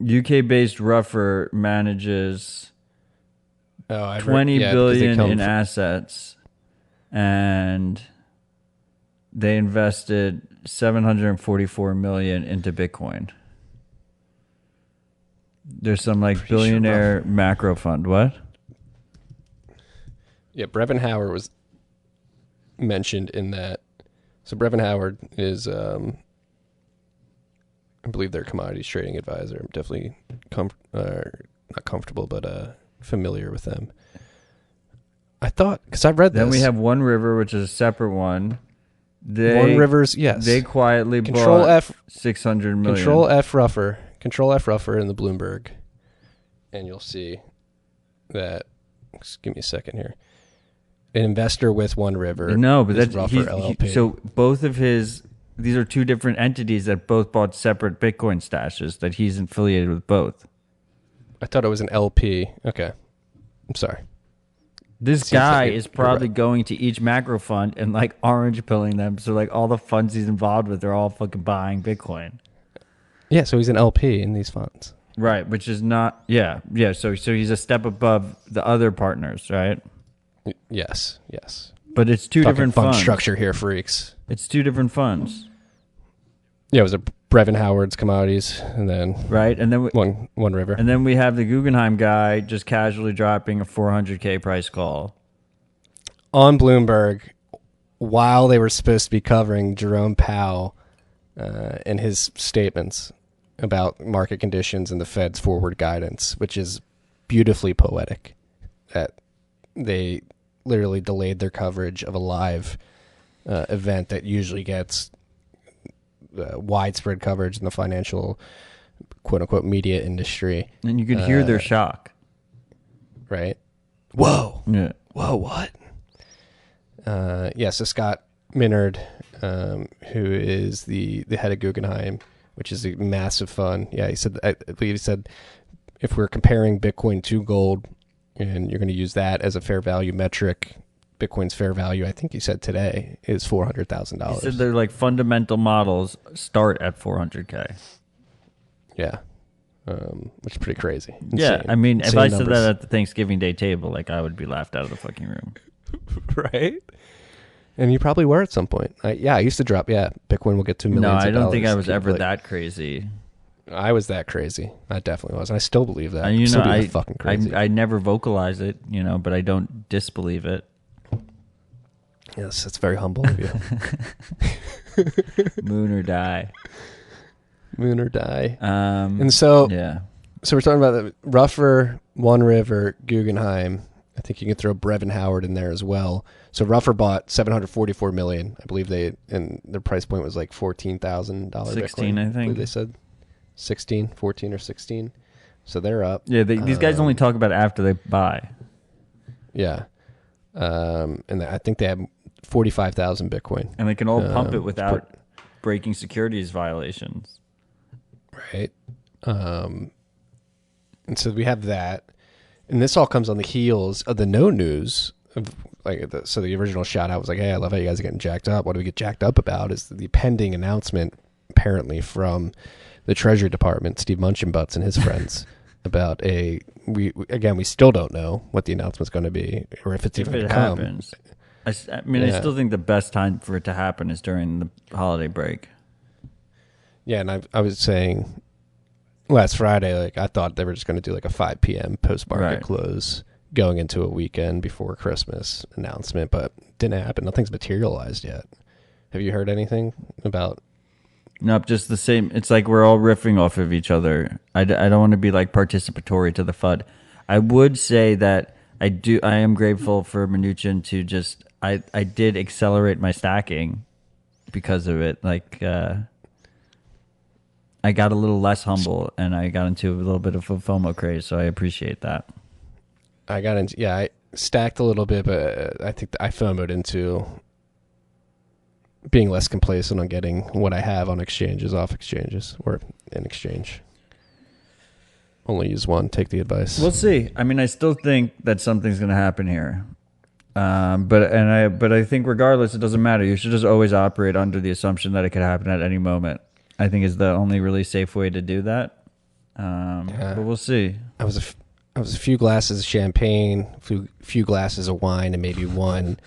Speaker 6: UK-based Ruffer manages 20 billion in assets, and They invested $744 million into Bitcoin. There's some like billionaire macro fund. What?
Speaker 1: Yeah, Brevin Howard was mentioned in that. So Brevin Howard is, I believe, their commodities trading advisor. I'm definitely not comfortable, but familiar with them. I thought, because I read this.
Speaker 6: Then we have One River, which is a separate one.
Speaker 1: One Rivers, yes.
Speaker 6: They quietly
Speaker 1: Control
Speaker 6: bought
Speaker 1: F,
Speaker 6: $600 million.
Speaker 1: Control F Ruffer in the Bloomberg, and you'll see that. Just give me a second here. An investor with One River.
Speaker 6: No, but
Speaker 1: is
Speaker 6: that's
Speaker 1: Ruffer LLP.
Speaker 6: So both of his. These are two different entities that both bought separate Bitcoin stashes. That he's affiliated with both.
Speaker 1: I thought it was an LP. Okay, I'm sorry.
Speaker 6: This guy is probably going to each macro fund and like orange pilling them. So like all the funds he's involved with, they're all fucking buying Bitcoin.
Speaker 1: Yeah, so he's an LP in these funds.
Speaker 6: Right, which is not. Yeah. So he's a step above the other partners, right?
Speaker 1: Yes.
Speaker 6: But it's two
Speaker 1: Talking
Speaker 6: different
Speaker 1: fund
Speaker 6: funds.
Speaker 1: structure here, freaks.
Speaker 6: It's two different funds.
Speaker 1: Yeah, it was a Brevin Howard's commodities, and then
Speaker 6: right, and then
Speaker 1: one River,
Speaker 6: and then we have the Guggenheim guy just casually dropping a $400K price call
Speaker 1: on Bloomberg while they were supposed to be covering Jerome Powell and his statements about market conditions and the Fed's forward guidance, which is beautifully poetic. That they literally delayed their coverage of a live event that usually gets widespread coverage in the financial quote-unquote media industry.
Speaker 6: And you could hear their shock.
Speaker 1: Right? Whoa.
Speaker 6: Yeah.
Speaker 1: Whoa, what? So Scott Minard, who is the head of Guggenheim, which is a massive fund. Yeah, he said, I believe he said, if we're comparing Bitcoin to gold and you're going to use that as a fair value metric, Bitcoin's fair value, I think he said today, is $400,000.
Speaker 6: He said they're like fundamental models start at $400K.
Speaker 1: Yeah. Which is pretty crazy.
Speaker 6: Yeah,
Speaker 1: Insane.
Speaker 6: I mean, if
Speaker 1: Insane
Speaker 6: I said
Speaker 1: numbers.
Speaker 6: that at the Thanksgiving Day table, like I would be laughed out of the fucking room.
Speaker 1: Right? And you probably were at some point. I used to drop, Bitcoin will get to millions
Speaker 6: No, I
Speaker 1: of
Speaker 6: don't think
Speaker 1: dollars.
Speaker 6: I was ever
Speaker 1: Like,
Speaker 6: that crazy.
Speaker 1: I was that crazy. I definitely was. And I still believe that.
Speaker 6: And, you know,
Speaker 1: I fucking crazy.
Speaker 6: I never vocalize it, but I don't disbelieve it.
Speaker 1: Yes, it's very humble of you.
Speaker 6: Moon or die.
Speaker 1: Moon or die.
Speaker 6: And
Speaker 1: so
Speaker 6: yeah.
Speaker 1: So we're talking about the Ruffer, One River, Guggenheim. I think you can throw Brevin Howard in there as well. So Ruffer bought $744 million. I believe and their price point was like $14,000.
Speaker 6: 16,
Speaker 1: Bitcoin.
Speaker 6: I think.
Speaker 1: They said 16, 14 or 16. So they're up.
Speaker 6: Yeah, these guys only talk about it after they buy.
Speaker 1: Yeah. And I think they have 45,000 Bitcoin.
Speaker 6: And they can all pump it without breaking securities violations.
Speaker 1: Right. And so we have that. And this all comes on the heels of the no news. So the original shout out was like, hey, I love how you guys are getting jacked up. What do we get jacked up about is the pending announcement, apparently, from the Treasury Department, Steve Munchenbutts and his friends, about we still don't know what the announcement's going to be or if it's even going to come.
Speaker 6: Happens. I still think the best time for it to happen is during the holiday break.
Speaker 1: Yeah, and I was saying last Friday, like I thought they were just going to do like a 5 p.m. post-market close going into a weekend before Christmas announcement, but didn't happen. Nothing's materialized yet. Have you heard anything about?
Speaker 6: Nope, just the same. It's like we're all riffing off of each other. I don't want to be like participatory to the FUD. I would say that I am grateful for Mnuchin to just, I did accelerate my stacking because of it. Like, I got a little less humble and I got into a little bit of a FOMO craze, so I appreciate that.
Speaker 1: I stacked a little bit, but I think I FOMO'd into being less complacent on getting what I have on exchanges off exchanges or in exchange. Only use one. Take the advice.
Speaker 6: We'll see. I mean, I still think that something's going to happen here. But I think regardless, it doesn't matter. You should just always operate under the assumption that it could happen at any moment. I think is the only really safe way to do that. But we'll see.
Speaker 1: I was a few glasses of champagne, few glasses of wine, and maybe one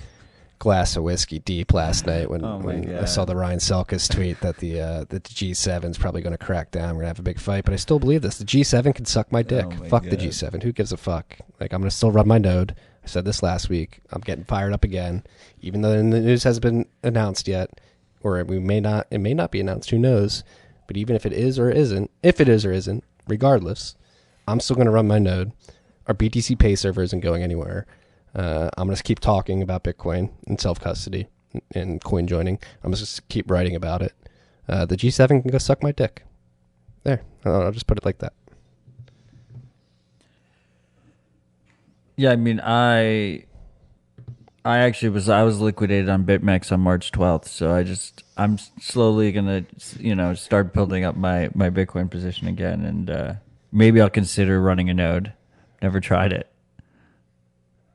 Speaker 1: glass of whiskey deep last night when I
Speaker 6: God.
Speaker 1: saw the Ryan Selkis tweet that the G7 is probably going to crack down. We're going to have a big fight, but I still believe this. The G7 can suck my dick. Fuck the G7. Who gives a fuck? Like, I'm going to still rub my node. I said this last week. I'm getting fired up again, even though the news hasn't been announced yet, or it may not be announced. Who knows? But even if it is or isn't, regardless, I'm still going to run my node. Our BTC Pay server isn't going anywhere. I'm going to keep talking about Bitcoin and self-custody and coin joining. I'm just keep writing about it. The G7 can go suck my dick. There. I'll just put it like that.
Speaker 6: Yeah, I mean, I was liquidated on BitMEX on March 12th, so I'm slowly gonna start building up my Bitcoin position again, and maybe I'll consider running a node. Never tried it.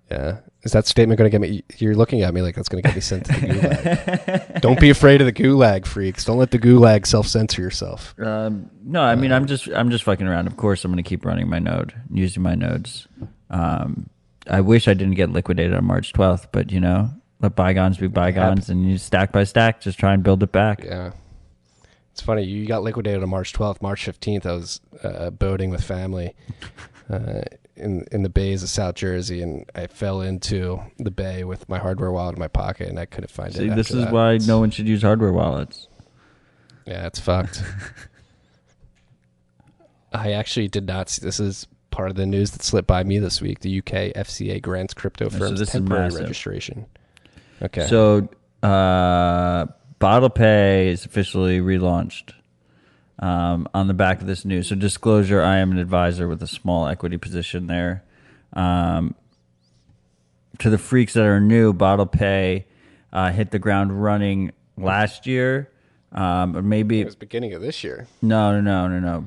Speaker 1: Yeah, is that statement going to get me? You're looking at me like that's going to get me sent to the gulag. Don't be afraid of the gulag, freaks. Don't let the gulag self-censor yourself.
Speaker 6: No, I mean, I'm just fucking around. Of course, I'm going to keep running my node, using my nodes. I wish I didn't get liquidated on March 12th, but let bygones be bygones, and you stack by stack, just try and build it back.
Speaker 1: Yeah. It's funny, you got liquidated on March 12th. March 15th, I was boating with family in the bays of South Jersey, and I fell into the bay with my hardware wallet in my pocket, and I couldn't find it.
Speaker 6: See, this is why no one should use hardware wallets.
Speaker 1: Yeah, it's fucked. I actually did not see, this is part of the news that slipped by me this week. The UK FCA grants crypto firms temporary registration. Okay.
Speaker 6: So, Bottle Pay is officially relaunched on the back of this news. So, disclosure, I am an advisor with a small equity position there. To the freaks that are new, Bottle Pay hit the ground running last year. Or maybe
Speaker 1: it was beginning of this year.
Speaker 6: No.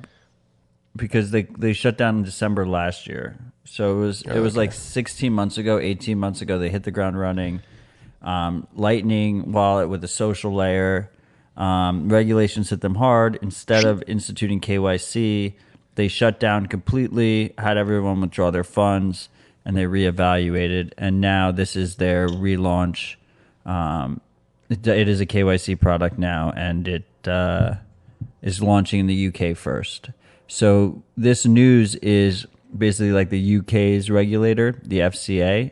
Speaker 6: Because they shut down in December last year. So it was like 16 months ago, 18 months ago, they hit the ground running. Lightning wallet with a social layer. Regulations hit them hard. Instead of instituting KYC, they shut down completely, had everyone withdraw their funds, and they reevaluated. And now this is their relaunch. It is a KYC product now, and it is launching in the UK first. So this news is basically like the UK's regulator, the FCA,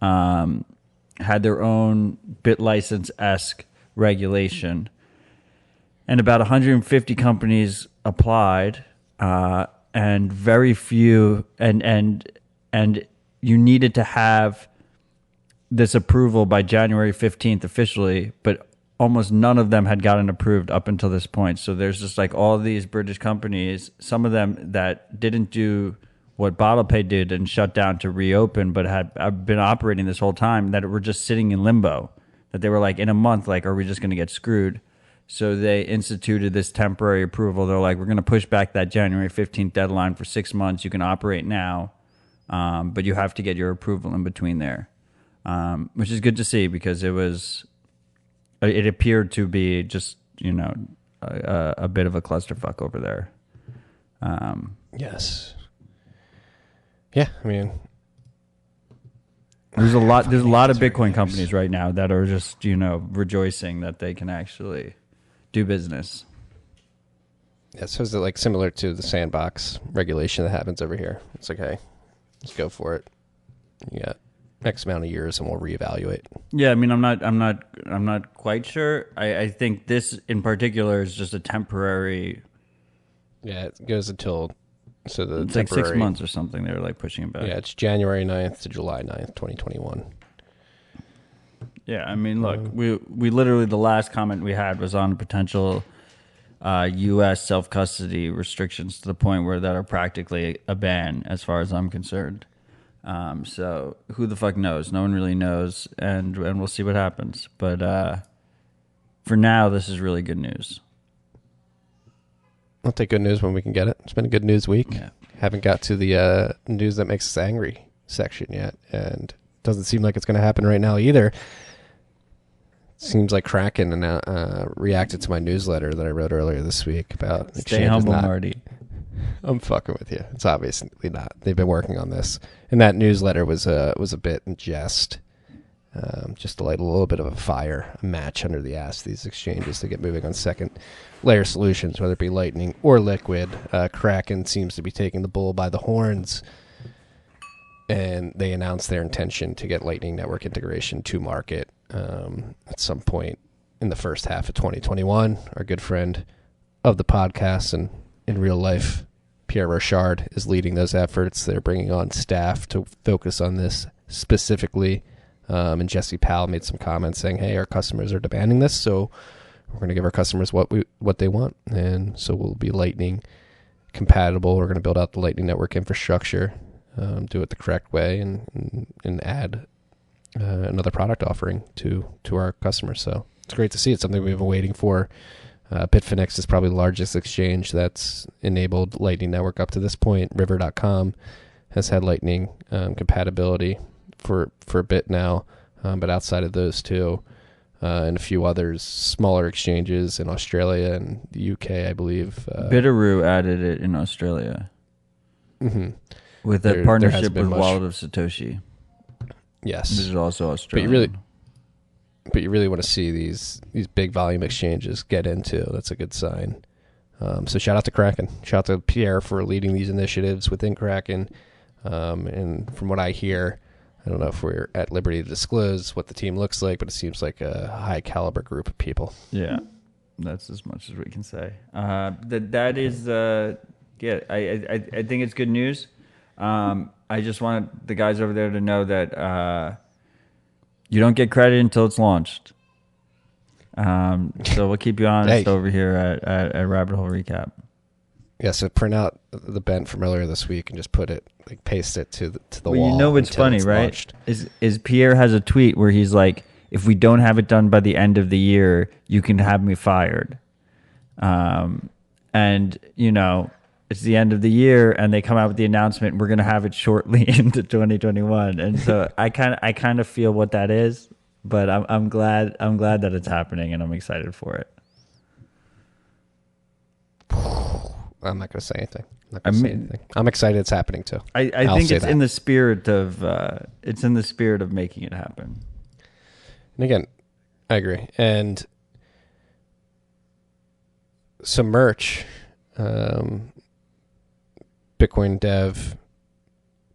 Speaker 6: had their own BitLicense-esque regulation, and about 150 companies applied, and very few, and you needed to have this approval by January 15th officially, but almost none of them had gotten approved up until this point. So there's just like all these British companies, some of them that didn't do what BottlePay did and shut down to reopen, but had been operating this whole time, that were just sitting in limbo, that they were like, in a month, like, are we just going to get screwed? So they instituted this temporary approval. They're like, we're going to push back that January 15th deadline for 6 months. You can operate now, but you have to get your approval in between there, which is good to see, because it appeared to be just, a bit of a clusterfuck over there.
Speaker 1: Yes. Yeah, I mean,
Speaker 6: there's a lot of Bitcoin companies right now that are just, rejoicing that they can actually do business.
Speaker 1: Yeah, so is it like similar to the sandbox regulation that happens over here? It's like, hey, let's go for it. You got X amount of years and we'll reevaluate.
Speaker 6: Yeah, I mean, I'm not quite sure. I think this in particular is just a temporary.
Speaker 1: Yeah, it goes until
Speaker 6: it's like 6 months or something. They're like pushing it back.
Speaker 1: Yeah, it's January 9th to July 9th, 2021.
Speaker 6: Yeah, I mean, look, we literally, the last comment we had was on potential U.S. self-custody restrictions, to the point where that are practically a ban as far as I'm concerned. So who the fuck knows? No one really knows, and we'll see what happens. But for now, this is really good news.
Speaker 1: I'll take good news when we can get it. It's been a good news week.
Speaker 6: Yeah.
Speaker 1: Haven't got to the news that makes us angry section yet, and doesn't seem like it's going to happen right now either. Seems like Kraken reacted to my newsletter that I wrote earlier this week about
Speaker 6: Stay humble, Marty.
Speaker 1: I'm fucking with you. It's obviously not. They've been working on this, and that newsletter was a bit in jest. just to light a little bit of a match under the ass, these exchanges to get moving on second layer solutions, whether it be Lightning or Liquid. Kraken seems to be taking the bull by the horns, and they announced their intention to get Lightning Network integration to market at some point in the first half of 2021. Our good friend of the podcast and in real life, Pierre Rochard, is leading those efforts. They're bringing on staff to focus on this specifically. And Jesse Powell made some comments saying, hey, our customers are demanding this, so we're going to give our customers what they want. And so we'll be Lightning compatible. We're going to build out the Lightning Network infrastructure, do it the correct way, and add another product offering to our customers. So it's great to see. It's something we've been waiting for. Bitfinex is probably the largest exchange that's enabled Lightning Network up to this point. River.com has had Lightning compatibility for a bit now, but outside of those two and a few others, smaller exchanges in Australia and the UK, I believe.
Speaker 6: Bitteroo added it in Australia with a partnership with Wallet of Satoshi.
Speaker 1: Yes.
Speaker 6: This is also Australian.
Speaker 1: But you really want to see these big volume exchanges get into. That's a good sign. So shout out to Kraken. Shout out to Pierre for leading these initiatives within Kraken. And from what I hear, I don't know if we're at liberty to disclose what the team looks like, but it seems like a high caliber group of people.
Speaker 6: Yeah, that's as much as we can say. That is, yeah, I think it's good news. I just want the guys over there to know that you don't get credit until it's launched. So we'll keep you honest over here at Rabbit Hole Recap.
Speaker 1: Yeah, so print out the bent from earlier this week and just put it, like, paste it to the wall.
Speaker 6: You know what's funny, right?
Speaker 1: Launched.
Speaker 6: Is Pierre has a tweet where he's like, if we don't have it done by the end of the year, you can have me fired. And, you know, it's the end of the year and they come out with the announcement, we're going to have it shortly into 2021. And so I kind of feel what that is, but I'm glad that it's happening and I'm excited for it.
Speaker 1: I'm not going to say anything. I'm excited it's happening too.
Speaker 6: I think it's in the spirit of making it happen.
Speaker 1: And again, I agree. And some merch, Bitcoin dev,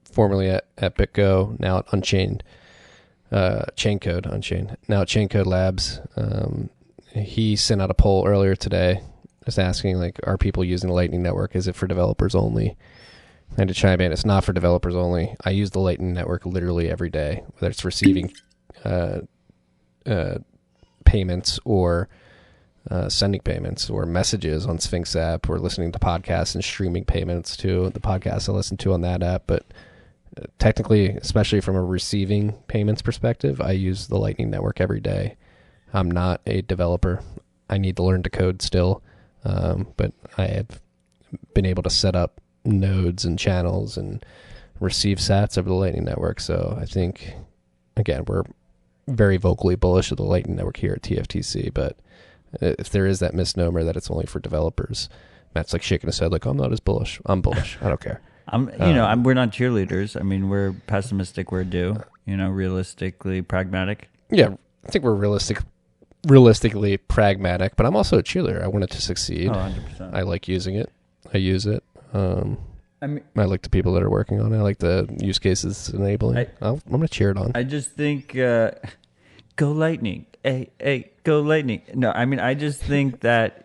Speaker 1: formerly at BitGo, now at Unchained, Chaincode Unchained, now at Chaincode Labs. He sent out a poll earlier today, just asking, like, are people using the Lightning Network? Is it for developers only? And to chime in, it's not for developers only. I use the Lightning Network literally every day, whether it's receiving payments or sending payments or messages on Sphinx app, or listening to podcasts and streaming payments to the podcasts I listen to on that app. But technically, especially from a receiving payments perspective, I use the Lightning Network every day. I'm not a developer. I need to learn to code still. But I have been able to set up nodes and channels and receive sats over the Lightning Network. So I think, again, we're very vocally bullish of the Lightning Network here at TFTC. But if there is that misnomer that it's only for developers, Matt's like shaking his head like, I'm not as bullish. I'm bullish. I don't care.
Speaker 6: We're not cheerleaders. I mean, we're pessimistic where due, realistically pragmatic.
Speaker 1: Yeah, I think we're realistically pragmatic, but I'm also a cheerleader. I want it to succeed.
Speaker 6: 100%.
Speaker 1: I like using it. I use it. I like the people that are working on it. I like the use cases enabling. I'm going to cheer it on.
Speaker 6: I just think, go Lightning. Hey, go Lightning. No, I mean, I just think that,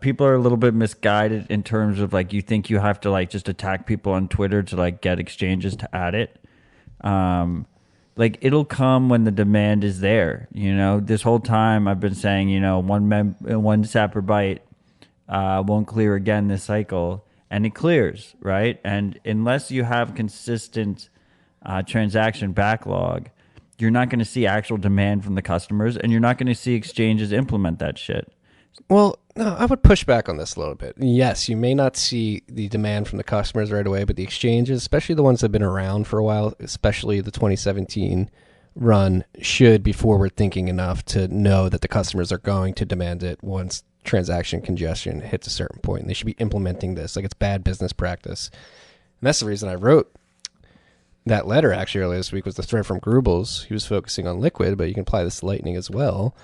Speaker 6: people are a little bit misguided in terms of, like, you think you have to, like, just attack people on Twitter to, like, get exchanges to add it. Like, it'll come when the demand is there. This whole time I've been saying, one sapper byte won't clear again this cycle, and it clears, right? And unless you have consistent transaction backlog, you're not going to see actual demand from the customers, and you're not going to see exchanges implement that shit.
Speaker 1: Well, no, I would push back on this a little bit. Yes, you may not see the demand from the customers right away, but the exchanges, especially the ones that have been around for a while, especially the 2017 run, should be forward thinking enough to know that the customers are going to demand it once transaction congestion hits a certain point. And they should be implementing this. Like, it's bad business practice. And that's the reason I wrote that letter actually earlier this week was the thread from Grubels. He was focusing on Liquid, but you can apply this to Lightning as well.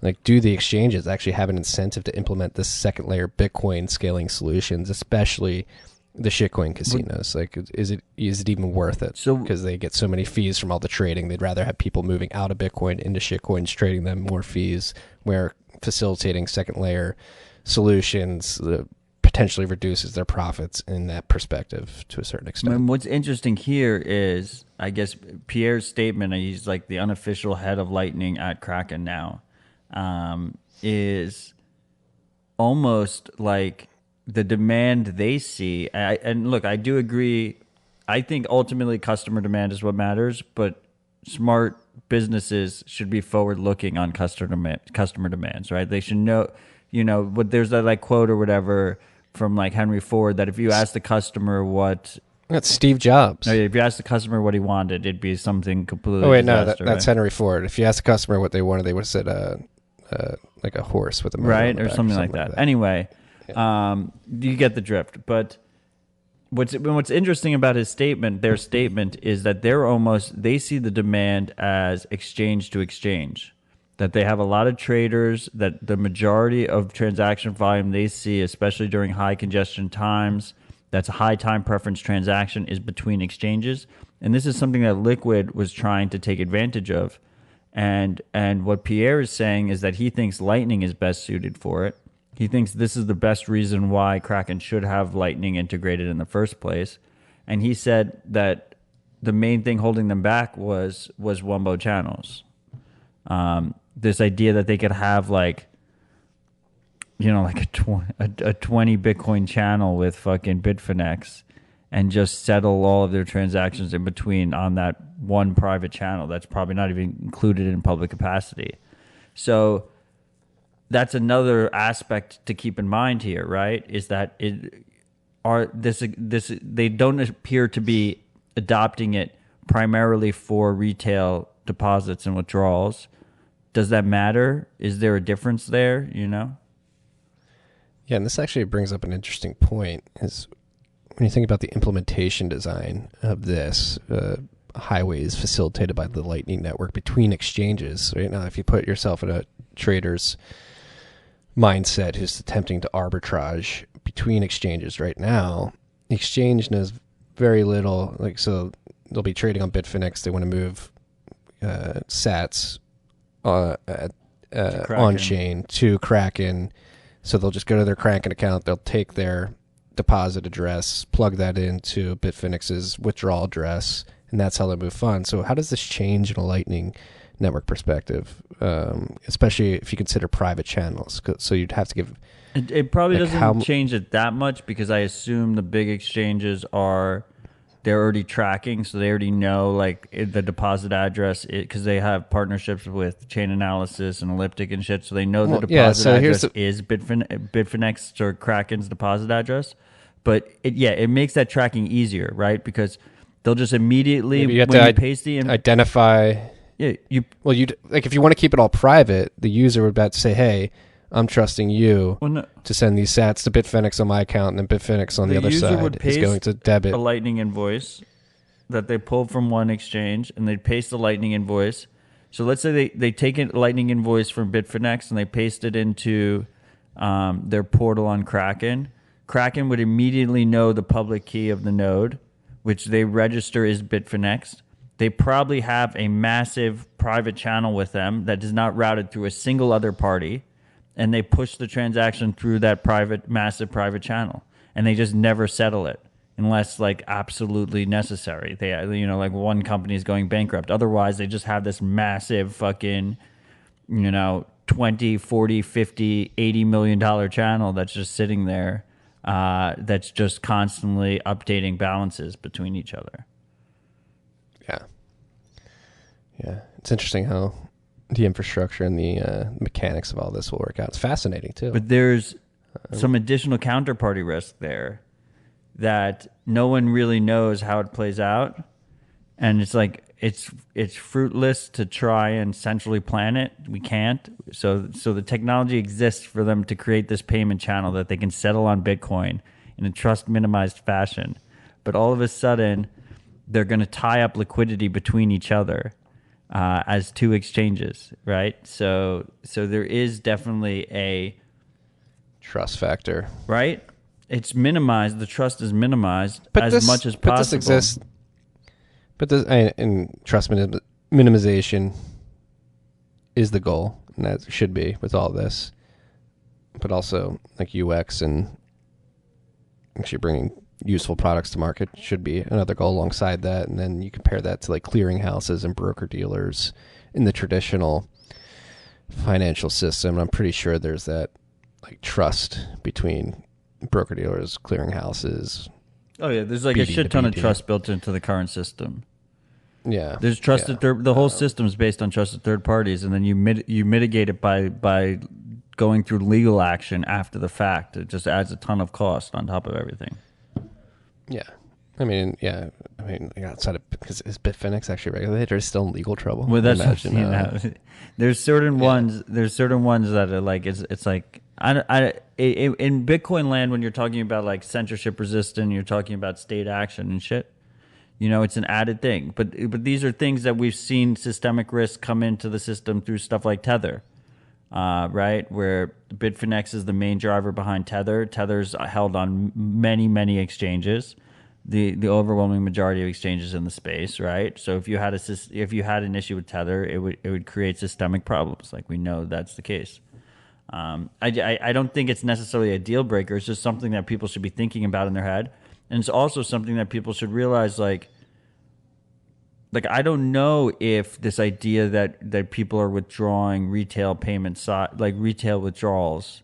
Speaker 1: Like, do the exchanges actually have an incentive to implement this second layer Bitcoin scaling solutions, especially the shitcoin casinos? Like, is it even worth it? Because they get so many fees from all the trading. They'd rather have people moving out of Bitcoin into shitcoins, trading them more fees, where facilitating second layer solutions potentially reduces their profits in that perspective to a certain extent.
Speaker 6: And what's interesting here is, I guess, Pierre's statement, he's like the unofficial head of Lightning at Kraken now, is almost like the demand they see. And look, I do agree. I think ultimately customer demand is what matters, but smart businesses should be forward-looking on customer demands, right? They should know, but there's that like quote or whatever from like Henry Ford that if you ask the customer what...
Speaker 1: That's Steve Jobs.
Speaker 6: No, if you ask the customer what he wanted, it'd be something completely
Speaker 1: Oh, wait,
Speaker 6: disaster,
Speaker 1: no, that's
Speaker 6: right?
Speaker 1: Henry Ford. If you ask the customer what they wanted, they would have said like a horse with a motor on
Speaker 6: right,
Speaker 1: the
Speaker 6: or
Speaker 1: back
Speaker 6: something like that. Anyway, you get the drift. But what's interesting about their statement, is that they see the demand as exchange to exchange. That they have a lot of traders, that the majority of transaction volume they see, especially during high congestion times, that's a high time preference transaction, is between exchanges. And this is something that Liquid was trying to take advantage of. And what Pierre is saying is that he thinks Lightning is best suited for it. He thinks this is the best reason why Kraken should have Lightning integrated in the first place. And he said that the main thing holding them back was Wumbo channels. This idea that they could have like a 20 Bitcoin channel with fucking Bitfinex and just settle all of their transactions in between on that one private channel that's probably not even included in public capacity. So that's another aspect to keep in mind here, right? Is that they don't appear to be adopting it primarily for retail deposits and withdrawals. Does that matter? Is there a difference there, Yeah,
Speaker 1: and this actually brings up an interesting point, is when you think about the implementation design of this, highways facilitated by the Lightning Network between exchanges. Right now, if you put yourself in a trader's mindset who's attempting to arbitrage between exchanges right now, the exchange knows very little. Like, so they'll be trading on Bitfinex. They want to move sats on chain to Kraken. So they'll just go to their Kraken account. They'll take their deposit address, plug that into Bitfinex's withdrawal address, and that's how they move funds. So how does this change in a Lightning Network perspective, especially if you consider private channels? So you'd have to give...
Speaker 6: It probably doesn't change it that much, because I assume the big exchanges they're already tracking, so they already know like the deposit address, because they have partnerships with Chain Analysis and Elliptic and shit, so they know the deposit address is Bitfinex or Kraken's deposit address. But it makes that tracking easier, right? Because they'll just immediately paste the
Speaker 1: identify. Yeah, if you want to keep it all private, the user would about to say, "Hey, I'm trusting you to send these sats to Bitfinex on my account," and then Bitfinex on the other side is going to debit
Speaker 6: a Lightning invoice that they pulled from one exchange, and they paste the Lightning invoice. So let's say they take a Lightning invoice from Bitfinex and they paste it into their portal on Kraken. Kraken would immediately know the public key of the node, which they register is Bitfinex. They probably have a massive private channel with them that is not routed through a single other party, and they push the transaction through that massive private channel, and they just never settle it unless like absolutely necessary. They, like one company is going bankrupt. Otherwise, they just have this massive fucking, 20, 40, 50, $80 million channel that's just sitting there, that's just constantly updating balances between each other.
Speaker 1: Yeah. It's interesting how the infrastructure and the mechanics of all this will work out. It's fascinating too.
Speaker 6: But there's some additional counterparty risk there that no one really knows how it plays out, and it's like it's fruitless to try and centrally plan it. We can't. So the technology exists for them to create this payment channel that they can settle on Bitcoin in a trust minimized fashion. But all of a sudden, they're going to tie up liquidity between each other as two exchanges, right? So there is definitely a
Speaker 1: trust factor,
Speaker 6: right? It's minimized. The trust is minimized
Speaker 1: but
Speaker 6: much as possible.
Speaker 1: But this exists. But and trust minimization is the goal, and that should be with all this. But also, like UX and actually bringing useful products to market should be another goal alongside that. And then you compare that to like clearinghouses and broker dealers in the traditional financial system. I'm pretty sure there's that like trust between broker dealers, clearinghouses.
Speaker 6: Oh yeah, there's like a shit ton of trust built into the current system.
Speaker 1: Yeah,
Speaker 6: there's trusted the whole system is based on trusted third parties, and then you mitigate it by going through legal action after the fact. It just adds a ton of cost on top of everything.
Speaker 1: Yeah. I mean, outside of, because is Bitfinex actually regulated or is still in legal trouble?
Speaker 6: Well, that's there's certain ones. There's certain ones that are like it's like in Bitcoin land, when you're talking about like censorship resistant, you're talking about state action and shit. You know, it's an added thing. But these are things that we've seen systemic risk come into the system through stuff like Tether. Right, where Bitfinex is the main driver behind Tether. Tether's held on many exchanges, the overwhelming majority of exchanges in the space. Right, so if you had an issue with Tether, it would create systemic problems. Like we know that's the case. I don't think it's necessarily a deal breaker. It's just something that people should be thinking about in their head, and it's also something that people should realize like I don't know if this idea that people are withdrawing retail payments, like retail withdrawals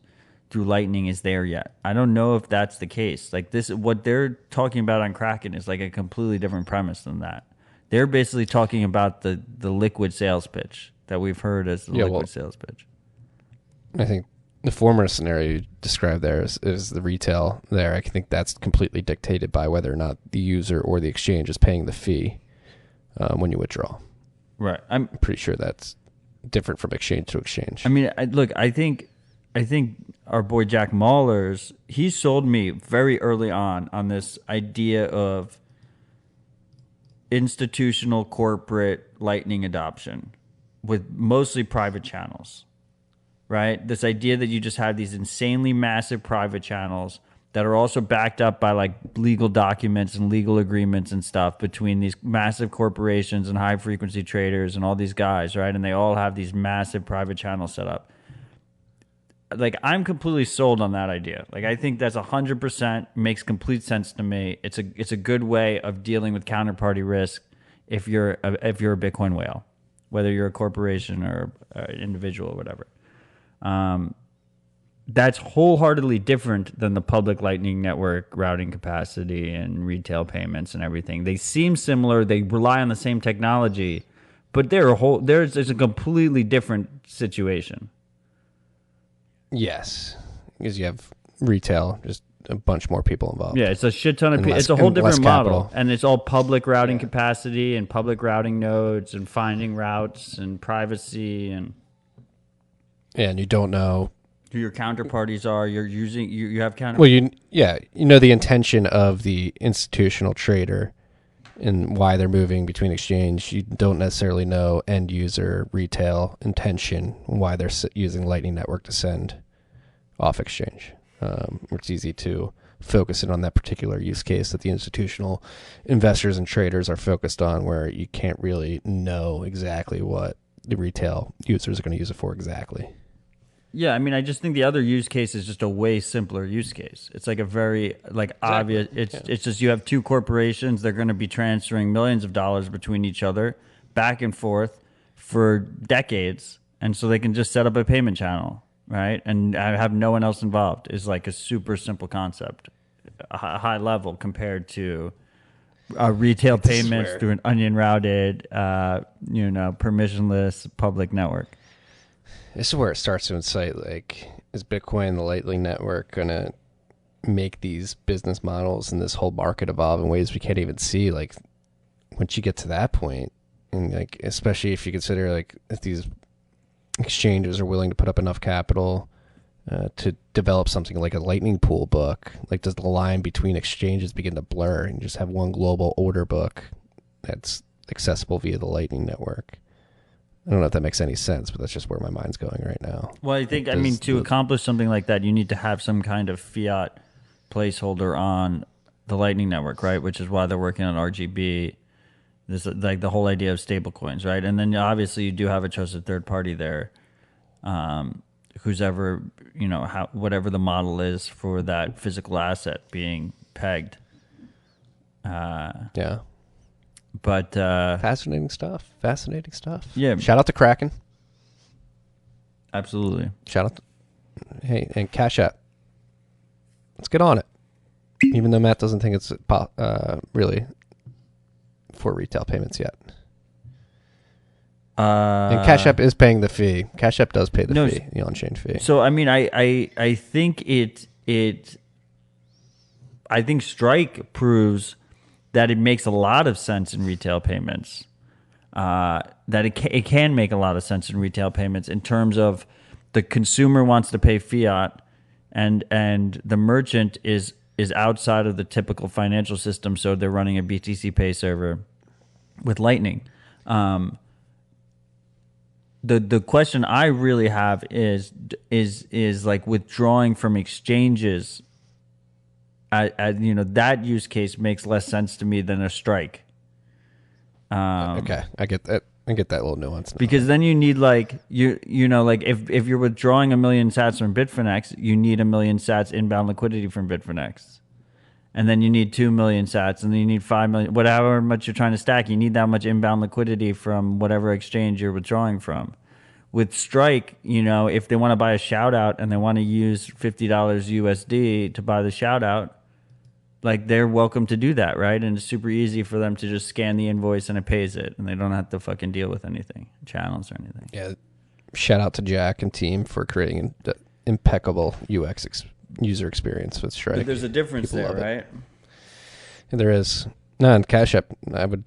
Speaker 6: through Lightning, is there yet. I don't know if that's the case. Like this, what they're talking about on Kraken is like a completely different premise than that. They're basically talking about the liquid sales pitch that we've heard as the liquid sales pitch.
Speaker 1: I think the former scenario you described there is the retail there. I think that's completely dictated by whether or not the user or the exchange is paying the fee. When you withdraw.
Speaker 6: Right.
Speaker 1: I'm pretty sure that's different from exchange to exchange.
Speaker 6: I mean, I think our boy Jack Mallers, he sold me very early on this idea of institutional corporate Lightning adoption with mostly private channels, right? This idea that you just have these insanely massive private channels that are also backed up by like legal documents and legal agreements and stuff between these massive corporations and high frequency traders and all these guys, right? And they all have these massive private channels set up. Like I'm completely sold on that idea. Like I think that's 100% makes complete sense to me. It's a good way of dealing with counterparty risk if you're a Bitcoin whale, whether you're a corporation or an individual or whatever. That's wholeheartedly different than the public Lightning Network routing capacity and retail payments and everything. They seem similar. They rely on the same technology, but there's a completely different situation.
Speaker 1: Yes, because you have retail, just a bunch more people involved.
Speaker 6: Yeah, it's a shit ton of people. It's a whole different model, and it's all public routing capacity and public routing nodes and finding routes and privacy and
Speaker 1: you don't know
Speaker 6: who your counterparties are. You have counter.
Speaker 1: Well, you know the intention of the institutional trader and why they're moving between exchange. You don't necessarily know end user retail intention, why they're using Lightning Network to send off exchange. It's easy to focus in on that particular use case that the institutional investors and traders are focused on, where you can't really know exactly what the retail users are going to use it for exactly.
Speaker 6: Yeah, I mean, I just think the other use case is just a way simpler use case. It's like a very obvious. It's just you have two corporations. They're going to be transferring millions of dollars between each other, back and forth, for decades, and so they can just set up a payment channel, right? And have no one else involved. Is like a super simple concept, a high level compared to retail payments through an onion routed, permissionless public network.
Speaker 1: This is where it starts to incite, like, is Bitcoin, the Lightning Network, going to make these business models and this whole market evolve in ways we can't even see? Like, once you get to that point, and like, especially if you consider, like, if these exchanges are willing to put up enough capital to develop something like a Lightning pool book, like, does the line between exchanges begin to blur and you just have one global order book that's accessible via the Lightning Network. I don't know if that makes any sense, but that's just where my mind's going right now.
Speaker 6: Well, I think, to accomplish something like that, you need to have some kind of fiat placeholder on the Lightning Network, right? Which is why they're working on RGB. This like the whole idea of stable coins, right? And then obviously you do have a trusted third party there, who's ever, whatever the model is for that physical asset being pegged.
Speaker 1: Yeah.
Speaker 6: But
Speaker 1: Fascinating stuff.
Speaker 6: Yeah.
Speaker 1: Shout out to Kraken.
Speaker 6: Absolutely.
Speaker 1: Shout out to, hey, and Cash App. Let's get on it. Even though Matt doesn't think it's really for retail payments yet. And Cash App is paying the fee. Cash App does pay the fee, the on-chain fee.
Speaker 6: So I think I think Strike proves that it makes a lot of sense in retail payments. That it can make a lot of sense in retail payments in terms of the consumer wants to pay fiat, and the merchant is outside of the typical financial system, so they're running a BTC Pay server with Lightning. The question I really have is like withdrawing from exchanges. That use case makes less sense to me than a Strike.
Speaker 1: Okay, I get that. I get that little nuance now.
Speaker 6: Because then you need like if you're withdrawing 1 million sats from Bitfinex, you need 1 million sats inbound liquidity from Bitfinex, and then you need 2 million sats, and then you need 5 million, whatever much you're trying to stack. You need that much inbound liquidity from whatever exchange you're withdrawing from. With Strike, if they want to buy a shout out and they want to use $50 USD to buy the shout out, like they're welcome to do that, right? And it's super easy for them to just scan the invoice and it pays it, and they don't have to fucking deal with anything, channels or anything.
Speaker 1: Yeah, shout out to Jack and team for creating an impeccable user experience with Strike.
Speaker 6: But there's a difference
Speaker 1: People
Speaker 6: there, right?
Speaker 1: And there is. No, in Cash App, I would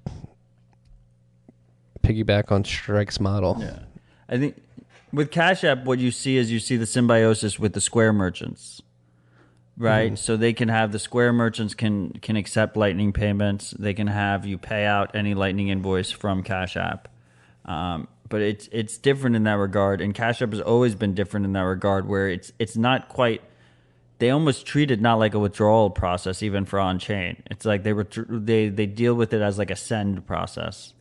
Speaker 1: piggyback on Strike's model.
Speaker 6: Yeah. I think with Cash App, what you see is the symbiosis with the Square merchants, right? So they can have the Square merchants can accept Lightning payments. They can have you pay out any Lightning invoice from Cash App. But it's different in that regard, and Cash App has always been different in that regard, where it's not quite. They almost treat it not like a withdrawal process, even for on chain. It's like they deal with it as like a send process.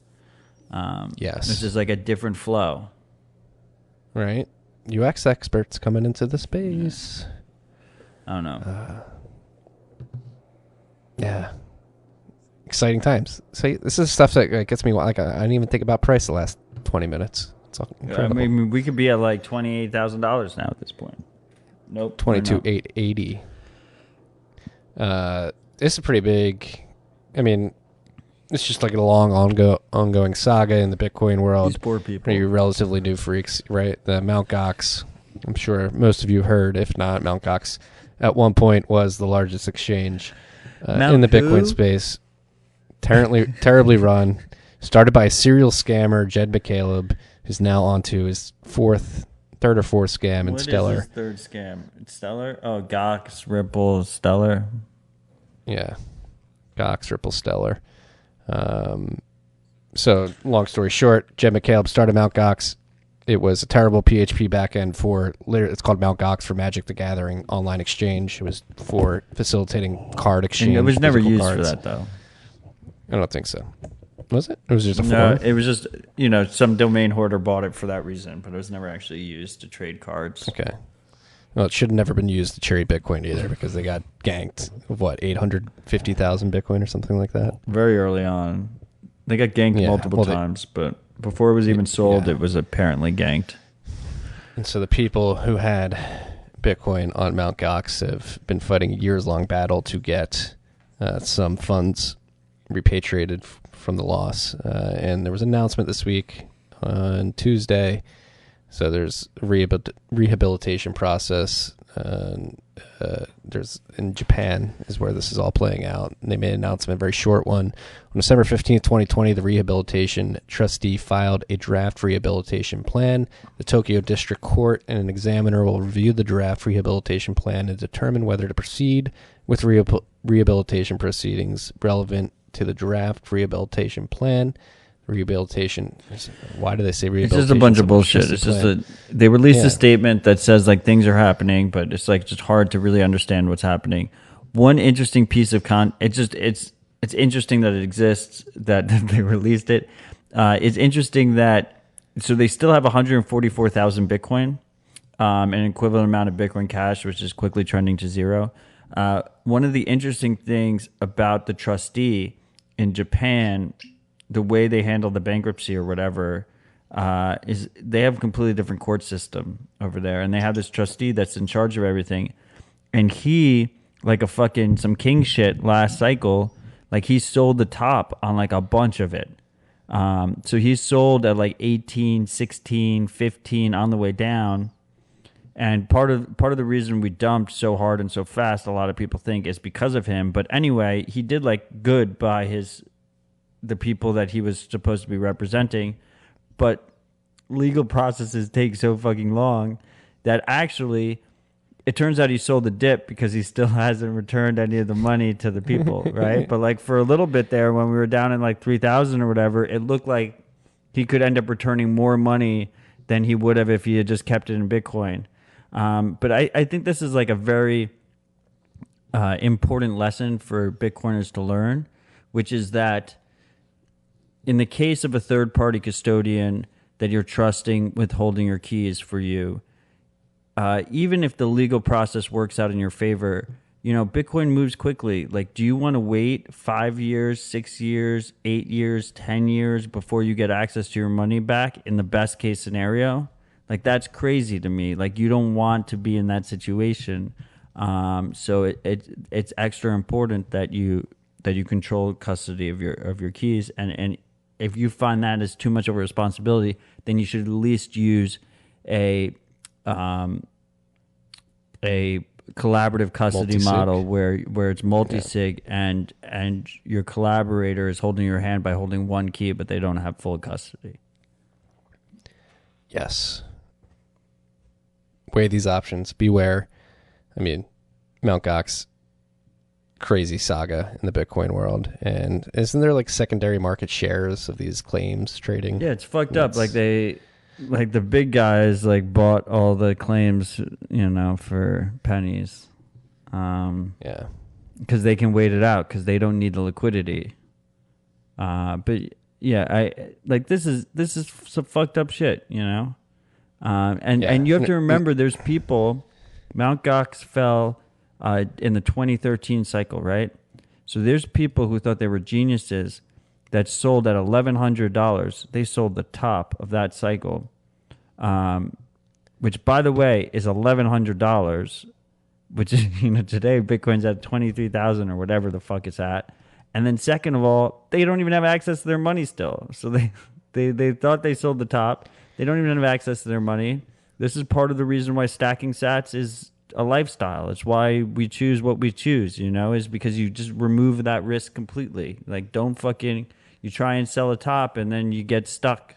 Speaker 1: Yes,
Speaker 6: which is like a different flow.
Speaker 1: Right, UX experts coming into the space.
Speaker 6: I don't know.
Speaker 1: Yeah, exciting times. So this is stuff that gets me. Like I didn't even think about price the last 20 minutes. It's all incredible.
Speaker 6: I mean, we could be at like $28,000 now at this point. Nope,
Speaker 1: 22,880. This is pretty big. I mean, it's just like a long ongoing saga in the Bitcoin world.
Speaker 6: These poor people.
Speaker 1: You relatively new freaks, right? The Mt. Gox. I'm sure most of you heard. If not, Mt. Gox at one point was the largest exchange in the Bitcoin space. Terribly run. Started by a serial scammer, Jed McCaleb, who's now onto his third or fourth scam in Stellar.
Speaker 6: What is his third scam? It's Stellar? Oh, Gox, Ripple, Stellar.
Speaker 1: Yeah. Gox, Ripple, Stellar. So, long story short, Jed McCaleb started Mt. Gox. It was a terrible PHP backend it's called Mt. Gox for Magic the Gathering online exchange. It was for facilitating card exchange.
Speaker 6: And it was never used
Speaker 1: cards.
Speaker 6: for that, though.
Speaker 1: I don't think so. Was it? It was just a
Speaker 6: No,
Speaker 1: forum?
Speaker 6: it was just, some domain hoarder bought it for that reason, but it was never actually used to trade cards.
Speaker 1: Okay. Well, it should have never been used to cherry Bitcoin either, because they got ganked of 850,000 Bitcoin or something like that.
Speaker 6: Very early on. They got ganked multiple times, but before it was even sold, it was apparently ganked.
Speaker 1: And so the people who had Bitcoin on Mt. Gox have been fighting a years-long battle to get some funds repatriated from the loss. And there was an announcement this week on Tuesday. So there's a rehabilitation process. There's in Japan is where this is all playing out. And they made an announcement, a very short one. On December 15th, 2020, the rehabilitation trustee filed a draft rehabilitation plan. The Tokyo District Court and an examiner will review the draft rehabilitation plan and determine whether to proceed with rehabilitation proceedings relevant to the draft rehabilitation plan. Rehabilitation. Why do they say
Speaker 6: It's
Speaker 1: rehabilitation?
Speaker 6: just a bunch of bullshit. It's just they released a statement that says like things are happening, but it's like just hard to really understand what's happening. One interesting piece of it's interesting that it exists, that they released it. It's interesting that so they still have 144,000 Bitcoin, an equivalent amount of Bitcoin Cash, which is quickly trending to zero. One of the interesting things about the trustee in Japan, the way they handle the bankruptcy or whatever, is they have a completely different court system over there, and they have this trustee that's in charge of everything, and he, like a fucking some king shit last cycle, like he sold the top on like a bunch of it. So he sold at like 18, 16, 15 on the way down. And part of the reason we dumped so hard and so fast, a lot of people think, is because of him. But anyway, he did like good by the people that he was supposed to be representing. But legal processes take so fucking long that actually it turns out he sold the dip because he still hasn't returned any of the money to the people, right? But like for a little bit there, when we were down in like 3,000 or whatever, it looked like he could end up returning more money than he would have if he had just kept it in Bitcoin. But I think this is like a very important lesson for Bitcoiners to learn, which is that in the case of a third-party custodian that you're trusting with holding your keys for you, even if the legal process works out in your favor, you know, Bitcoin moves quickly. Like, do you want to wait 5 years, 6 years, 8 years, 10 years before you get access to your money back in the best case scenario? Like, that's crazy to me. Like, you don't want to be in that situation. So it's extra important that you control custody of your keys. And if you find that is too much of a responsibility, then you should at least use a collaborative custody
Speaker 1: multi-sig
Speaker 6: model where it's multi-sig and your collaborator is holding your hand by holding one key, but they don't have full custody.
Speaker 1: Yes. Weigh these options. Beware. I mean, Mt. Gox, crazy saga in the Bitcoin world. And isn't there like secondary market shares of these claims trading?
Speaker 6: Yeah, it's fucked up. Like the big guys like bought all the claims, you know, for pennies.
Speaker 1: Yeah.
Speaker 6: Because they can wait it out because they don't need the liquidity. But yeah, I like this is some fucked up shit, you know. And you have to remember, there's people. Mt. Gox fell in the 2013 cycle, right? So there's people who thought they were geniuses that sold at $1,100. They sold the top of that cycle, which, by the way, is $1,100, which is, you know, today Bitcoin's at 23,000 or whatever the fuck it's at. And then second of all, they don't even have access to their money still. So they thought they sold the top. They don't even have access to their money. This is part of the reason why stacking sats is a lifestyle. It's why we choose what we choose, you know, is because you just remove that risk completely. Like, don't fucking, you try and sell a top and then you get stuck.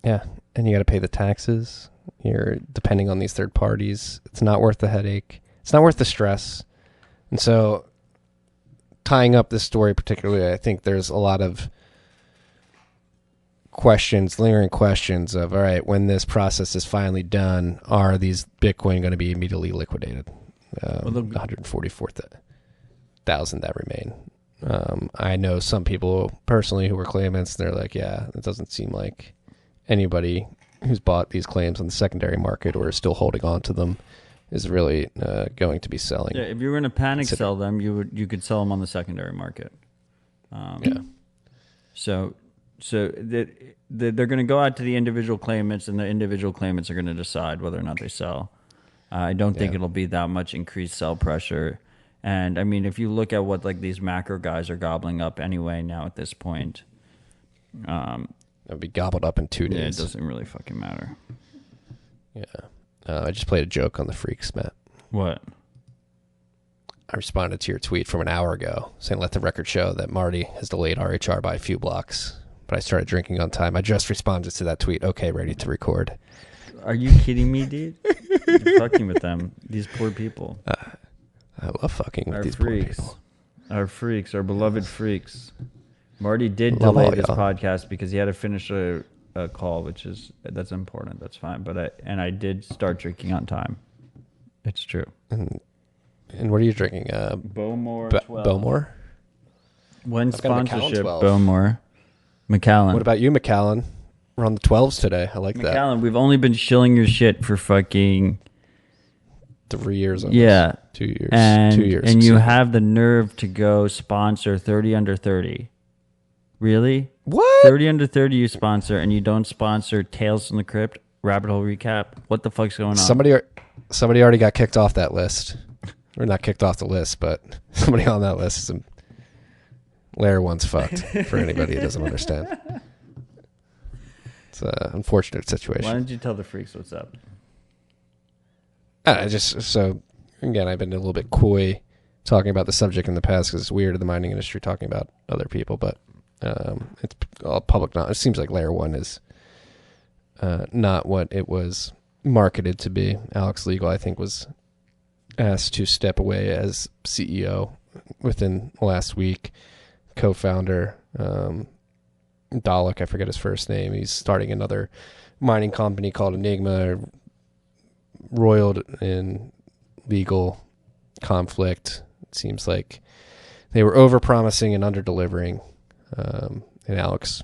Speaker 1: Yeah. And you got to pay the taxes. You're depending on these third parties. It's not worth the headache. It's not worth the stress. And so, tying up this story particularly, I think there's a lot of questions, lingering questions of, all right, when this process is finally done, are these Bitcoin going to be immediately liquidated? 144,000 that remain. I know some people personally who were claimants, they're like, yeah, it doesn't seem like anybody who's bought these claims on the secondary market or is still holding on to them is really going to be selling.
Speaker 6: Yeah, if you were in a panic sell them, you could sell them on the secondary market.
Speaker 1: Yeah.
Speaker 6: So they're going to go out to the individual claimants, and the individual claimants are going to decide whether or not they sell. I don't think it'll be that much increased sell pressure. And I mean, if you look at what like these macro guys are gobbling up anyway now at this point,
Speaker 1: it'll be gobbled up in 2 days.
Speaker 6: Yeah, it doesn't really fucking matter.
Speaker 1: Yeah. I just played a joke on the Freaks, Matt.
Speaker 6: What?
Speaker 1: I responded to your tweet from an hour ago saying, let the record show that Marty has delayed RHR by a few blocks, but I started drinking on time. I just responded to that tweet. Okay, ready to record.
Speaker 6: Are you kidding me, dude? You're fucking with them. These poor people.
Speaker 1: I love fucking with
Speaker 6: Our
Speaker 1: these
Speaker 6: freaks.
Speaker 1: poor people.
Speaker 6: Our freaks, our beloved freaks. Marty did
Speaker 1: Love
Speaker 6: delay
Speaker 1: all
Speaker 6: this
Speaker 1: y'all.
Speaker 6: podcast because he had to finish a call, that's important. That's fine. But I did start drinking on time. It's true.
Speaker 1: And what are you drinking?
Speaker 6: Bowmore 12.
Speaker 1: Bowmore?
Speaker 6: When
Speaker 1: I've got a Macallan
Speaker 6: sponsorship,
Speaker 1: 12.
Speaker 6: Bowmore. McAllen.
Speaker 1: What about you, McAllen? We're on the 12s today. I like that.
Speaker 6: McAllen, we've only been shilling your shit for fucking
Speaker 1: 3 years. Almost.
Speaker 6: yeah,
Speaker 1: 2 years.
Speaker 6: and
Speaker 1: 2 years.
Speaker 6: and you
Speaker 1: excuse me.
Speaker 6: have the nerve to go sponsor 30 under 30. Really?
Speaker 1: what?
Speaker 6: 30 under 30 you sponsor, and you don't sponsor Tales from the Crypt, Rabbit Hole Recap. What the fuck's going on?
Speaker 1: Somebody already got kicked off that list, or not kicked off the list, but somebody on that list is Layer One's fucked. For anybody who doesn't understand, it's an unfortunate situation.
Speaker 6: Why don't you tell the freaks what's up?
Speaker 1: So again, I've been a little bit coy talking about the subject in the past because it's weird in the mining industry talking about other people, but it's all public knowledge. It seems like Layer One is not what it was marketed to be. Alex Legal, I think, was asked to step away as CEO within last week. Co-founder Dalek, I forget his first name. He's starting another mining company called Enigma, roiled in legal conflict. It seems like they were over-promising and under-delivering. And Alex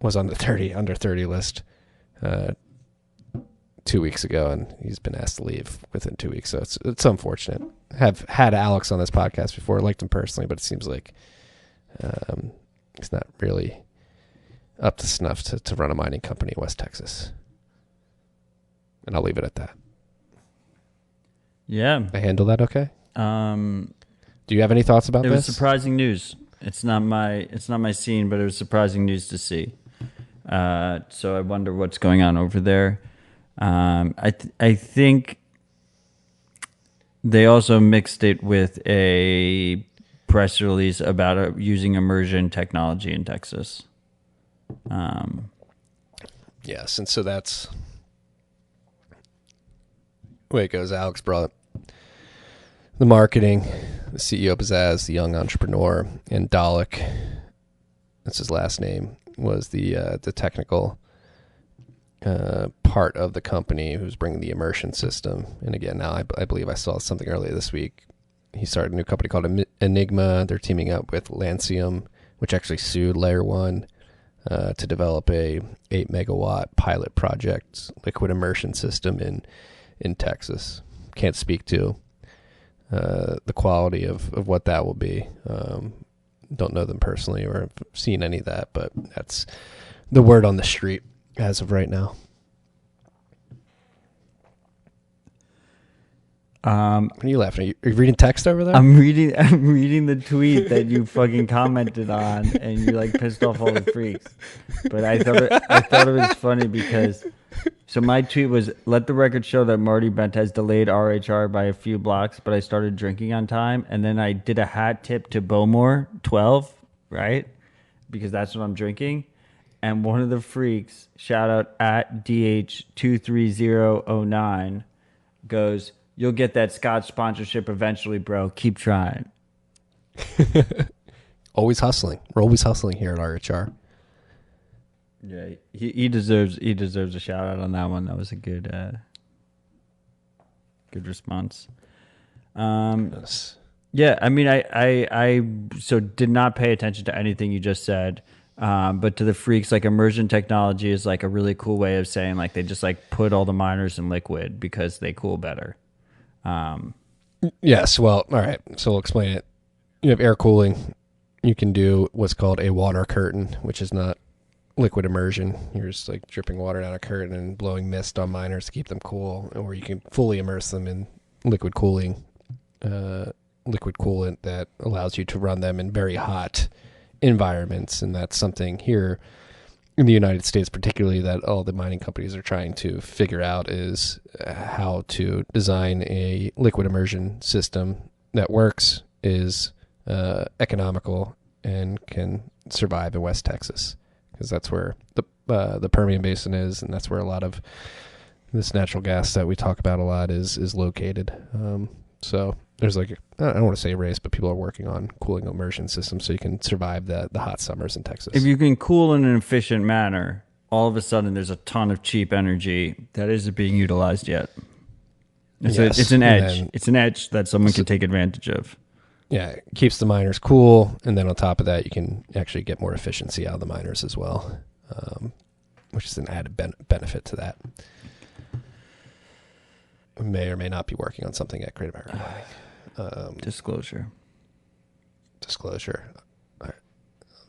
Speaker 1: was on the under 30 list 2 weeks ago, and he's been asked to leave within 2 weeks. So it's unfortunate. Have had Alex on this podcast before. I liked him personally, but it seems like he's not really up to snuff to run a mining company in West Texas. And I'll leave it at that.
Speaker 6: Yeah.
Speaker 1: I handle that okay? Do you have any thoughts about
Speaker 6: It
Speaker 1: this?
Speaker 6: was surprising news. It's not my scene, but it was surprising news to see. So I wonder what's going on over there. I think they also mixed it with a press release about using immersion technology in Texas.
Speaker 1: Yes, and so that's the way it goes. Alex brought the marketing, the CEO Pizzazz, the young entrepreneur, and Dalek, that's his last name, was the technical part of the company who's bringing the immersion system. And again, now I believe I saw something earlier this week. He started a new company called Enigma. They're teaming up with Lancium, which actually sued Layer One to develop a 8 megawatt pilot project liquid immersion system in Texas. Can't speak to the quality of what that will be. Don't know them personally or have seen any of that, but that's the word on the street as of right now. What are you laughing at? Are you reading text over there?
Speaker 6: I'm reading the tweet that you fucking commented on, and you like pissed off all the freaks. But I thought it was funny because so my tweet was, let the record show that Marty Bent has delayed RHR by a few blocks, but I started drinking on time, and then I did a hat tip to Bowmore 12, right? Because that's what I'm drinking. And one of the freaks, shout out at DH23009, goes, "You'll get that Scotch sponsorship eventually, bro. Keep trying."
Speaker 1: Always hustling. We're always hustling here at RHR.
Speaker 6: Yeah, he deserves a shout out on that one. That was a good response.
Speaker 1: Yes.
Speaker 6: Yeah, I mean, I so did not pay attention to anything you just said. But to the freaks, like immersion technology is like a really cool way of saying like they just like put all the miners in liquid because they cool better.
Speaker 1: Yes. Well, all right. So we'll explain it. You have air cooling. You can do what's called a water curtain, which is not liquid immersion. You're just like dripping water down a curtain and blowing mist on miners to keep them cool, or you can fully immerse them in liquid cooling, liquid coolant that allows you to run them in very hot environments. And that's something here in the United States, particularly, that all the mining companies are trying to figure out is how to design a liquid immersion system that works, is economical, and can survive in West Texas, because that's where the Permian Basin is, and that's where a lot of this natural gas that we talk about a lot is located. So there's like, I don't want to say a race, but people are working on cooling immersion systems so you can survive the hot summers in Texas.
Speaker 6: If you can cool in an efficient manner, all of a sudden there's a ton of cheap energy that isn't being utilized yet. It's an edge. It's an edge that someone can take advantage of.
Speaker 1: Yeah, it keeps the miners cool, and then on top of that, you can actually get more efficiency out of the miners as well, which is an added benefit to that. We may or may not be working on something at Great American Mining.
Speaker 6: Disclosure.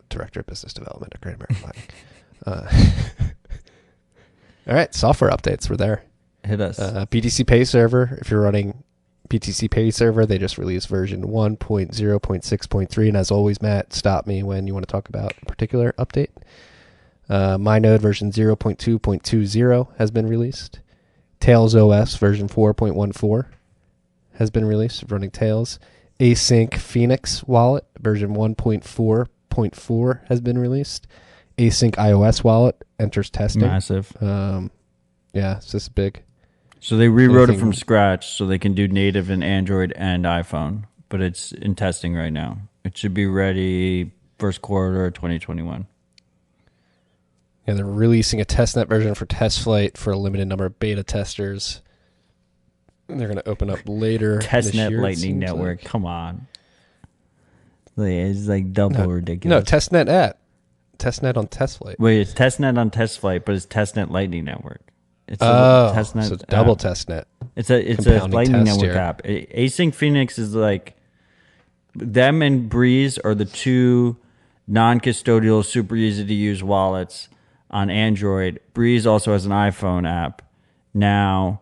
Speaker 1: Director of Business Development at Great American Mining. All right, software updates. We're there.
Speaker 6: Hit us.
Speaker 1: BTC Pay Server. If you're running BTC Pay Server, they just released version 1.0.6.3. And as always, Matt, stop me when you want to talk about a particular update. MyNode version 0.2.20 has been released. Tails OS version 4.14 has been released, running Tails. Async Phoenix wallet version 1.4.4 has been released. Async iOS wallet enters testing.
Speaker 6: Massive.
Speaker 1: Yeah, it's just big.
Speaker 6: So they rewrote it from scratch so they can do native in Android and iPhone, but it's in testing right now. It should be ready first quarter of 2021.
Speaker 1: Yeah, they're releasing a testnet version for test flight for a limited number of beta testers. And they're going to open up later.
Speaker 6: Testnet Lightning Network. Come on. It's like double ridiculous.
Speaker 1: No, testnet on test flight.
Speaker 6: Wait, it's testnet on test flight, but it's testnet Lightning Network. It's
Speaker 1: testnet. So it's double testnet.
Speaker 6: It's a Lightning Network app. Async Phoenix is like them and Breeze are the two non-custodial, super easy to use wallets on Android. Breeze also has an iPhone app. Now,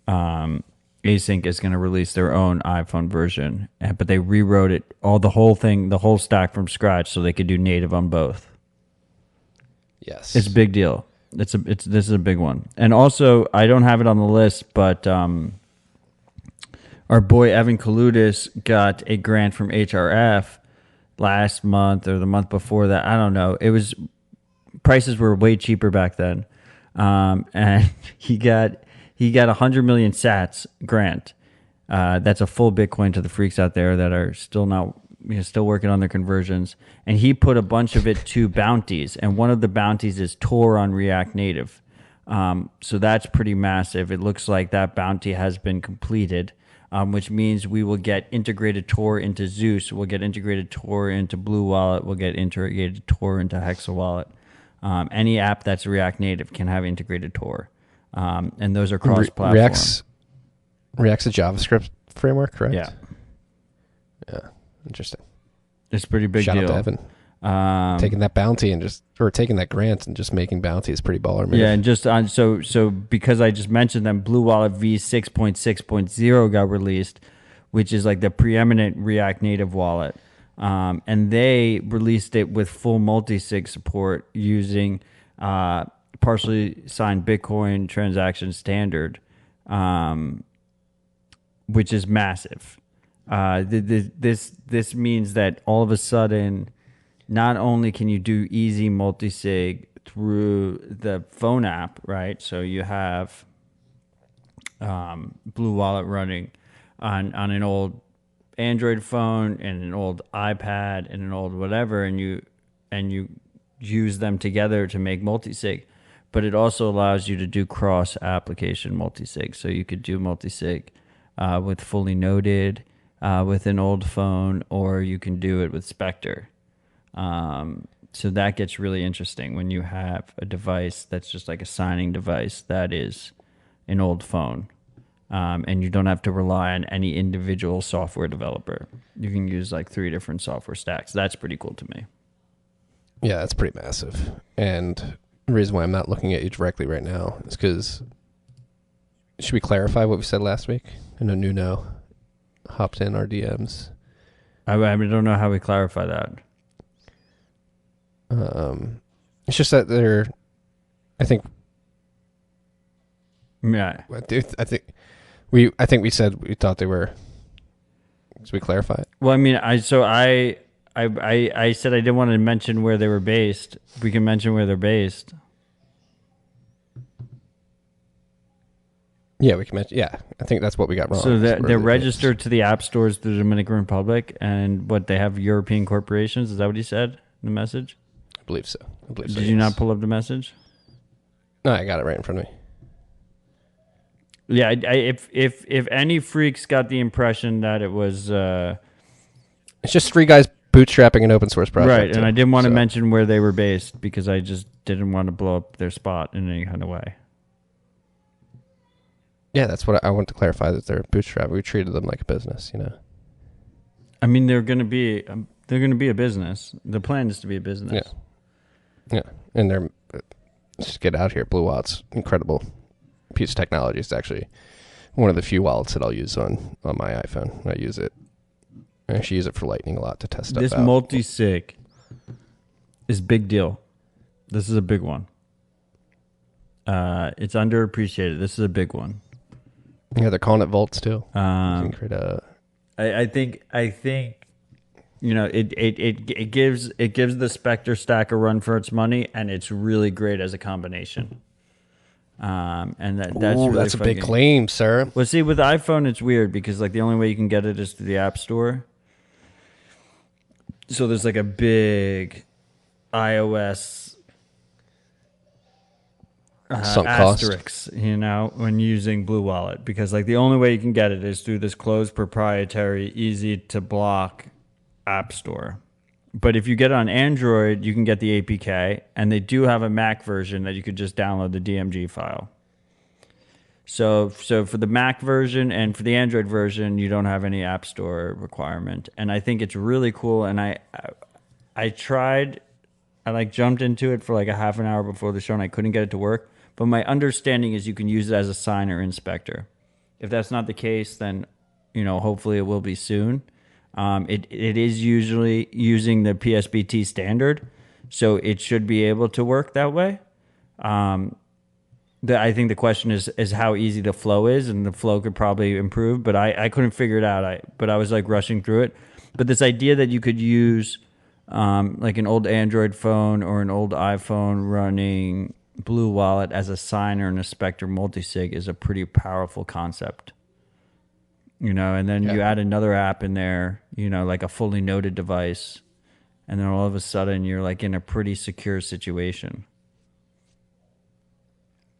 Speaker 6: Async is going to release their own iPhone version, but they rewrote it the whole stack from scratch so they could do native on both.
Speaker 1: Yes,
Speaker 6: it's a big deal. This is a big one. And also, I don't have it on the list, but our boy Evan Kaludis got a grant from HRF last month or the month before that. I don't know. Prices were way cheaper back then. And he got 100 million sats grant. That's a full Bitcoin to the freaks out there that are still working on their conversions. And he put a bunch of it to bounties. And one of the bounties is Tor on React Native. So that's pretty massive. It looks like that bounty has been completed, which means we will get integrated Tor into Zeus. We'll get integrated Tor into Blue Wallet. We'll get integrated Tor into Hexa Wallet. Any app that's React Native can have integrated Tor. And those are cross-platform.
Speaker 1: React's a JavaScript framework, correct?
Speaker 6: Yeah.
Speaker 1: Yeah. Interesting.
Speaker 6: It's a pretty big deal.
Speaker 1: Shout out to Evan. Taking that bounty taking that grant and just making bounty is pretty baller move.
Speaker 6: Yeah, and just so because I just mentioned them, Blue Wallet v6.6.0 got released, which is like the preeminent React Native wallet. And they released it with full multi-sig support using partially signed Bitcoin transaction standard, which is massive. This means that all of a sudden, not only can you do easy multi-sig through the phone app, right? So you have Blue Wallet running on an old Android phone and an old iPad and an old whatever, and you use them together to make multi-sig. But it also allows you to do cross-application multi-sig. So you could do multi-sig with fully noded with an old phone, or you can do it with Spectre. So that gets really interesting when you have a device that's just like a signing device that is an old phone. And you don't have to rely on any individual software developer. You can use like 3 different software stacks. That's pretty cool to me.
Speaker 1: Yeah, that's pretty massive. And the reason why I'm not looking at you directly right now is because, should we clarify what we said last week? I know Nuno hopped in our DMs.
Speaker 6: I don't know how we clarify that.
Speaker 1: It's just that I think we said we thought they were. Should we clarify it?
Speaker 6: Well, I mean, I said I didn't want to mention where they were based. We can mention where they're based.
Speaker 1: Yeah, we can mention. Yeah, I think that's what we got wrong.
Speaker 6: So they're
Speaker 1: Really
Speaker 6: registered to the app stores through the Dominican Republic, and what they have European corporations. Is that what he said in the message?
Speaker 1: I believe so.
Speaker 6: Did you not pull up the message?
Speaker 1: No, I got it right in front of me.
Speaker 6: Yeah, if any freaks got the impression that it was
Speaker 1: It's just three guys bootstrapping an open source project.
Speaker 6: right, and I didn't want to mention where they were based because I just didn't want to blow up their spot in any kind of way.
Speaker 1: Yeah, that's what I want to clarify, that they're bootstrapping. We treated them like a business, you know.
Speaker 6: I mean, they're going to be a business. The plan is to be a business.
Speaker 1: Yeah, and they're just get out here. Blue Wallet's incredible piece of technology. It's actually one of the few wallets that I'll use on my iPhone. I use it. I actually use it for Lightning a lot to test stuff
Speaker 6: This
Speaker 1: out.
Speaker 6: multi-sig is big deal. This is a big one. It's underappreciated. This is a big one.
Speaker 1: Yeah, they're calling it volts too.
Speaker 6: I think you know it gives the Spectre stack a run for its money, and it's really great as a combination. And that's really
Speaker 1: that's a big claim, sir.
Speaker 6: Well, see, with iPhone, it's weird because like the only way you can get it is through the App Store. So there's like a big iOS asterisk, you know, when using Blue Wallet, because like the only way you can get it is through this closed proprietary, easy to block App Store. But if you get it on Android, you can get the APK, and they do have a Mac version that you could just download the DMG file. So for the Mac version and for the Android version, you don't have any App Store requirement. And I think it's really cool. And I tried, I like jumped into it for like a half an hour before the show, and I couldn't get it to work. But my understanding is you can use it as a signer inspector. If that's not the case, then, you know, hopefully it will be soon. It is usually using the PSBT standard, so it should be able to work that way. I think the question is how easy the flow is, and the flow could probably improve, but I couldn't figure it out. But I was like rushing through it. But this idea that you could use like an old Android phone or an old iPhone running Blue Wallet as a signer in a Spectre multisig is a pretty powerful concept. You know, and then you add another app in there, you know, like a fully noded device, and then all of a sudden you're like in a pretty secure situation.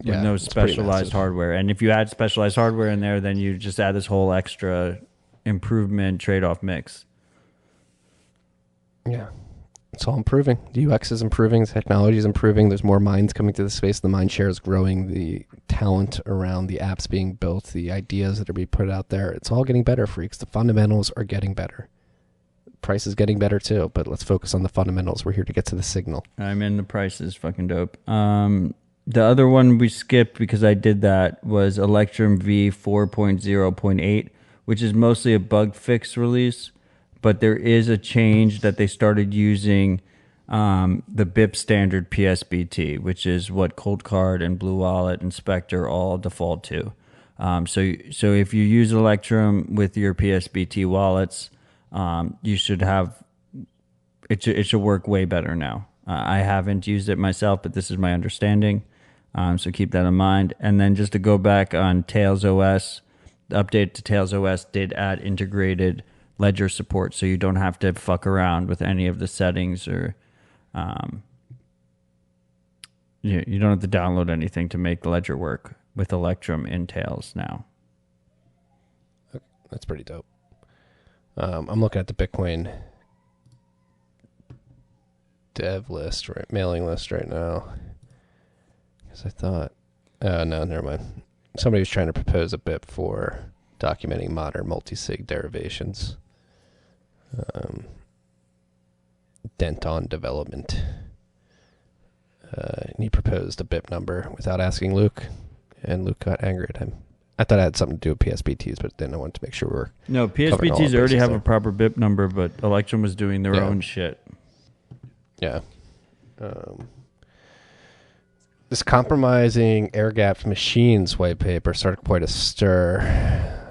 Speaker 6: With no specialized hardware. And if you add specialized hardware in there, then you just add this whole extra improvement trade-off mix.
Speaker 1: Yeah. It's all improving. The UX is improving. The technology is improving. There's more minds coming to the space. The mind share is growing. The talent around the apps being built, the ideas that are being put out there, it's all getting better, freaks. The fundamentals are getting better. Price is getting better too, but let's focus on the fundamentals. We're here to get to the signal.
Speaker 6: The price is fucking dope. The other one we skipped because I did that was Electrum V 4.0.8, which is mostly a bug fix release. But there is a change that they started using the BIP standard PSBT, which is what Cold Card and Blue Wallet and Spectre all default to. So if you use Electrum with your PSBT wallets, you should have it should work way better now. I haven't used it myself, but this is my understanding. So keep that in mind. And then just to go back on Tails OS, the update to Tails OS did add integrated Ledger support, so you don't have to fuck around with any of the settings, or you don't have to download anything to make the Ledger work with Electrum in Tails now.
Speaker 1: That's pretty dope. I'm looking at the Bitcoin dev list, right, mailing list right now, because I thought, no, never mind. Somebody was trying to propose a BIP for documenting modern multisig derivations. Dent on development. And he proposed a BIP number without asking Luke, and Luke got angry at him. I thought it had something to do with PSBTs, but then I wanted to make sure we're
Speaker 6: no PSBTs already have a proper BIP number, but Electrum was doing their own shit.
Speaker 1: Yeah. This compromising air-gapped machines white paper started quite a stir.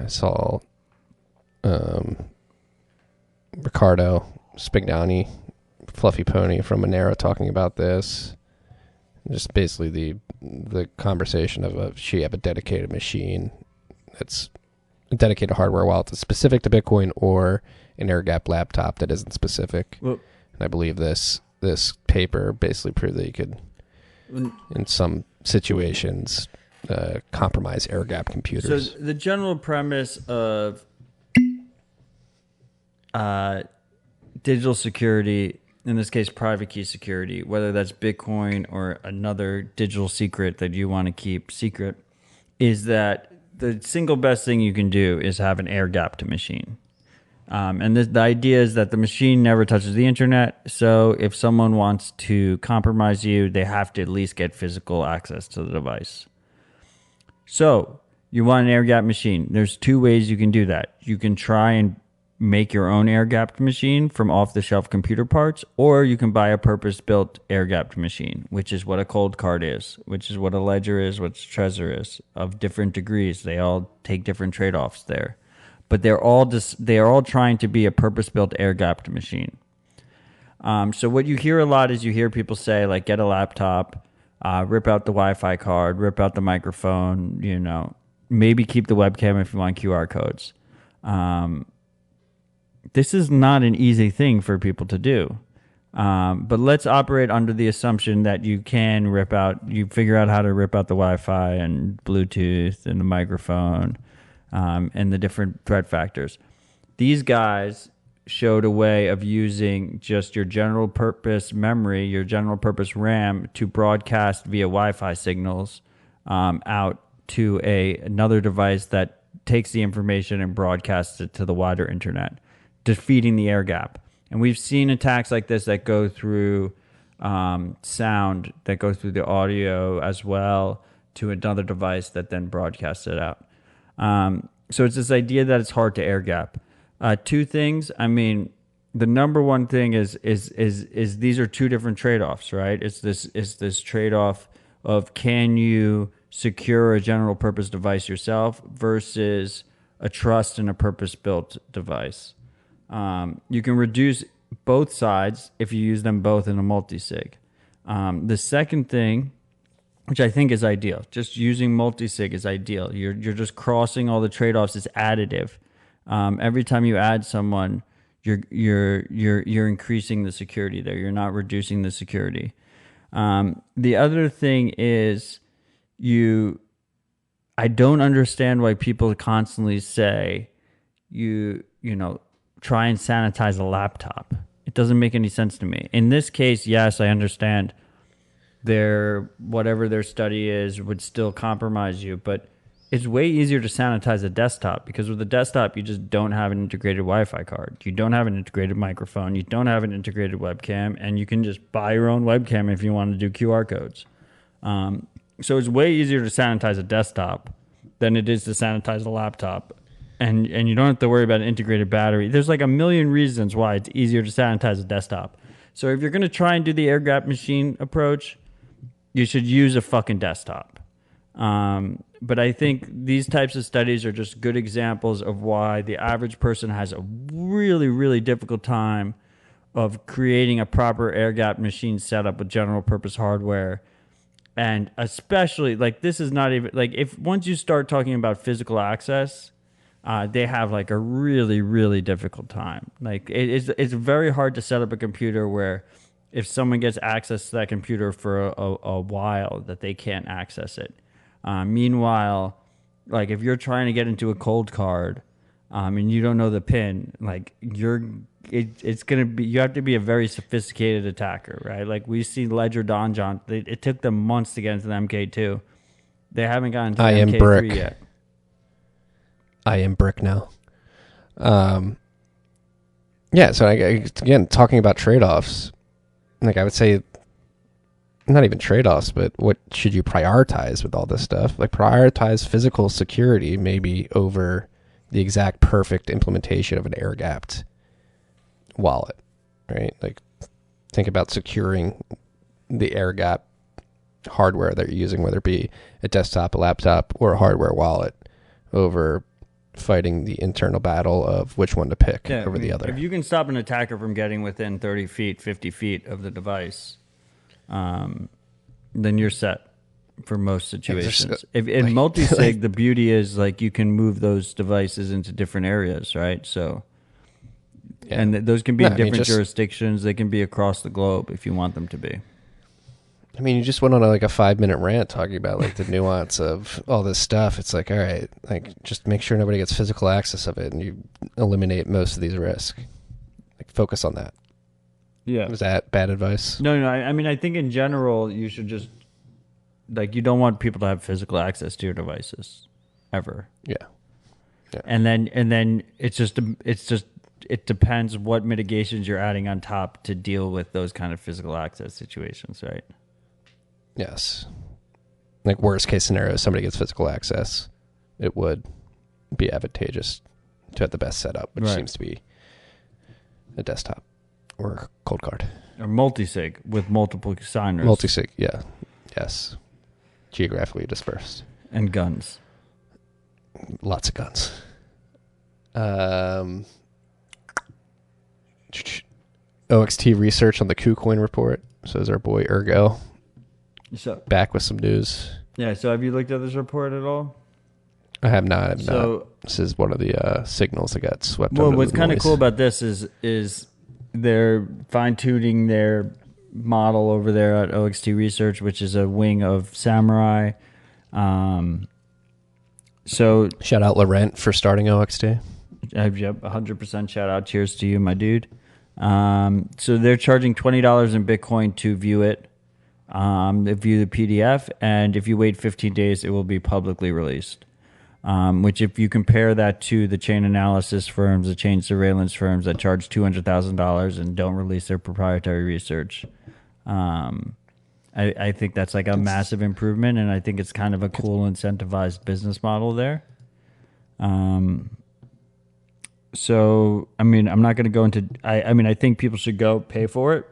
Speaker 1: I saw Ricardo Spignani, Fluffy Pony from Monero, talking about this. Just basically the conversation of should you have a dedicated machine that's a dedicated hardware wallet that's specific to Bitcoin, or an air gap laptop that isn't specific.
Speaker 6: Well,
Speaker 1: and I believe this paper basically proved that you could, in some situations, compromise air gap computers.
Speaker 6: So the general premise of digital security, in this case private key security, whether that's Bitcoin or another digital secret that you want to keep secret, is that the single best thing you can do is have an air gapped machine. And the idea is that the machine never touches the internet. So if someone wants to compromise you, they have to at least get physical access to the device. So you want an air gapped machine. There's two ways you can do that. You can try and make your own air gapped machine from off the shelf computer parts, or you can buy a purpose built air gapped machine, which is what a cold card is, which is what a ledger is, what Trezor is, of different degrees. They all take different trade-offs there. But they are all trying to be a purpose-built air-gapped machine. So what you hear a lot is you hear people say, like, get a laptop, rip out the Wi-Fi card, rip out the microphone, maybe keep the webcam if you want QR codes. This is not an easy thing for people to do. But let's operate under the assumption that you figure out how to rip out the Wi-Fi and Bluetooth and the microphone, and the different threat factors. These guys showed a way of using just your general purpose memory, your general purpose RAM, to broadcast via Wi-Fi signals out to another device that takes the information and broadcasts it to the wider internet, defeating the air gap. And we've seen attacks like this that go through sound, that go through the audio as well to another device that then broadcasts it out. So it's this idea that it's hard to air gap. Two things. I mean, the number one thing is these are two different trade-offs, right? It's this trade-off of, can you secure a general purpose device yourself versus a trust and a purpose-built device. You can reduce both sides if you use them both in a multi-sig. The second thing, which I think is ideal, just using multi-sig is ideal. You're just crossing all the trade-offs. It's additive. Every time you add someone, you're increasing the security there. You're not reducing the security. The other thing is, I don't understand why people constantly say try and sanitize a laptop. It doesn't make any sense to me. In this case, yes, I understand whatever their study is would still compromise you, but it's way easier to sanitize a desktop, because with a desktop, you just don't have an integrated Wi-Fi card. You don't have an integrated microphone. You don't have an integrated webcam, and you can just buy your own webcam if you want to do QR codes. So it's way easier to sanitize a desktop than it is to sanitize a laptop. And you don't have to worry about an integrated battery. There's like a million reasons why it's easier to sanitize a desktop. So if you're going to try and do the air gap machine approach, you should use a fucking desktop. But I think these types of studies are just good examples of why the average person has a really, really difficult time of creating a proper air gap machine setup with general purpose hardware. And especially, like, this is not even, like, if once you start talking about physical access, they have like a really, really difficult time. Like, it's very hard to set up a computer where if someone gets access to that computer for a while, that they can't access it. Meanwhile, like, if you're trying to get into a cold card and you don't know the PIN, like, it's gonna be, you have to be a very sophisticated attacker, right? Like, we see Ledger Donjon, it took them months to get into the MK2. They haven't gotten to the MK3 yet.
Speaker 1: I am brick now. Yeah, so again, talking about trade-offs, like, I would say, not even trade-offs, but what should you prioritize with all this stuff? Like, prioritize physical security maybe over the exact perfect implementation of an air-gapped wallet, right? Like, think about securing the air-gap hardware that you're using, whether it be a desktop, a laptop, or a hardware wallet, over fighting the internal battle of which one to pick over the other.
Speaker 6: If you can stop an attacker from getting within 30 feet, 50 feet of the device, then you're set for most situations.
Speaker 1: Yeah,
Speaker 6: In multi-sig, the beauty is like you can move those devices into different areas, right? So,
Speaker 1: Yeah.
Speaker 6: and those can be in
Speaker 1: No, I mean,
Speaker 6: different
Speaker 1: just-
Speaker 6: jurisdictions. They can be across the globe if you want them to be.
Speaker 1: I mean, you just went on a 5-minute rant talking about like the nuance of all this stuff. It's like, all right, like just make sure nobody gets physical access of it, and you eliminate most of these risks. Like, focus on that.
Speaker 6: Yeah.
Speaker 1: Was that bad advice?
Speaker 6: No. I mean, I think in general, you should just like you don't want people to have physical access to your devices ever.
Speaker 1: Yeah.
Speaker 6: And then it depends what mitigations you're adding on top to deal with those kind of physical access situations, right?
Speaker 1: Yes. Like worst case scenario, somebody gets physical access, it would be advantageous to have the best setup, which
Speaker 6: Right.
Speaker 1: seems to be a desktop or a cold card.
Speaker 6: Or multi-sig with multiple signers.
Speaker 1: Multi-sig, yeah. Yes. Geographically dispersed.
Speaker 6: And guns.
Speaker 1: Lots of guns. OXT research on the KuCoin report. So is our boy Ergo
Speaker 6: So
Speaker 1: back with some news?
Speaker 6: yeah, so have you looked at this report at all?
Speaker 1: I have not.
Speaker 6: So-
Speaker 1: This is one of the signals that got swept
Speaker 6: Well,
Speaker 1: under
Speaker 6: what's
Speaker 1: the
Speaker 6: kind of
Speaker 1: noise.
Speaker 6: cool about this is they're fine-tuning their model over there at OXT Research, which is a wing of Samurai. So
Speaker 1: Shout out Laurent for starting OXT.
Speaker 6: yep, 100% shout out. Cheers to you, my dude. So they're charging $20 in Bitcoin to view it, view the PDF, and if you wait 15 days, it will be publicly released. Which, if you compare that to the chain analysis firms, the chain surveillance firms that charge $200,000 and don't release their proprietary research, I think that's like a massive improvement, and I think it's kind of a cool incentivized business model there. So, I mean, I'm not going to go into. I mean, I think people should go pay for it,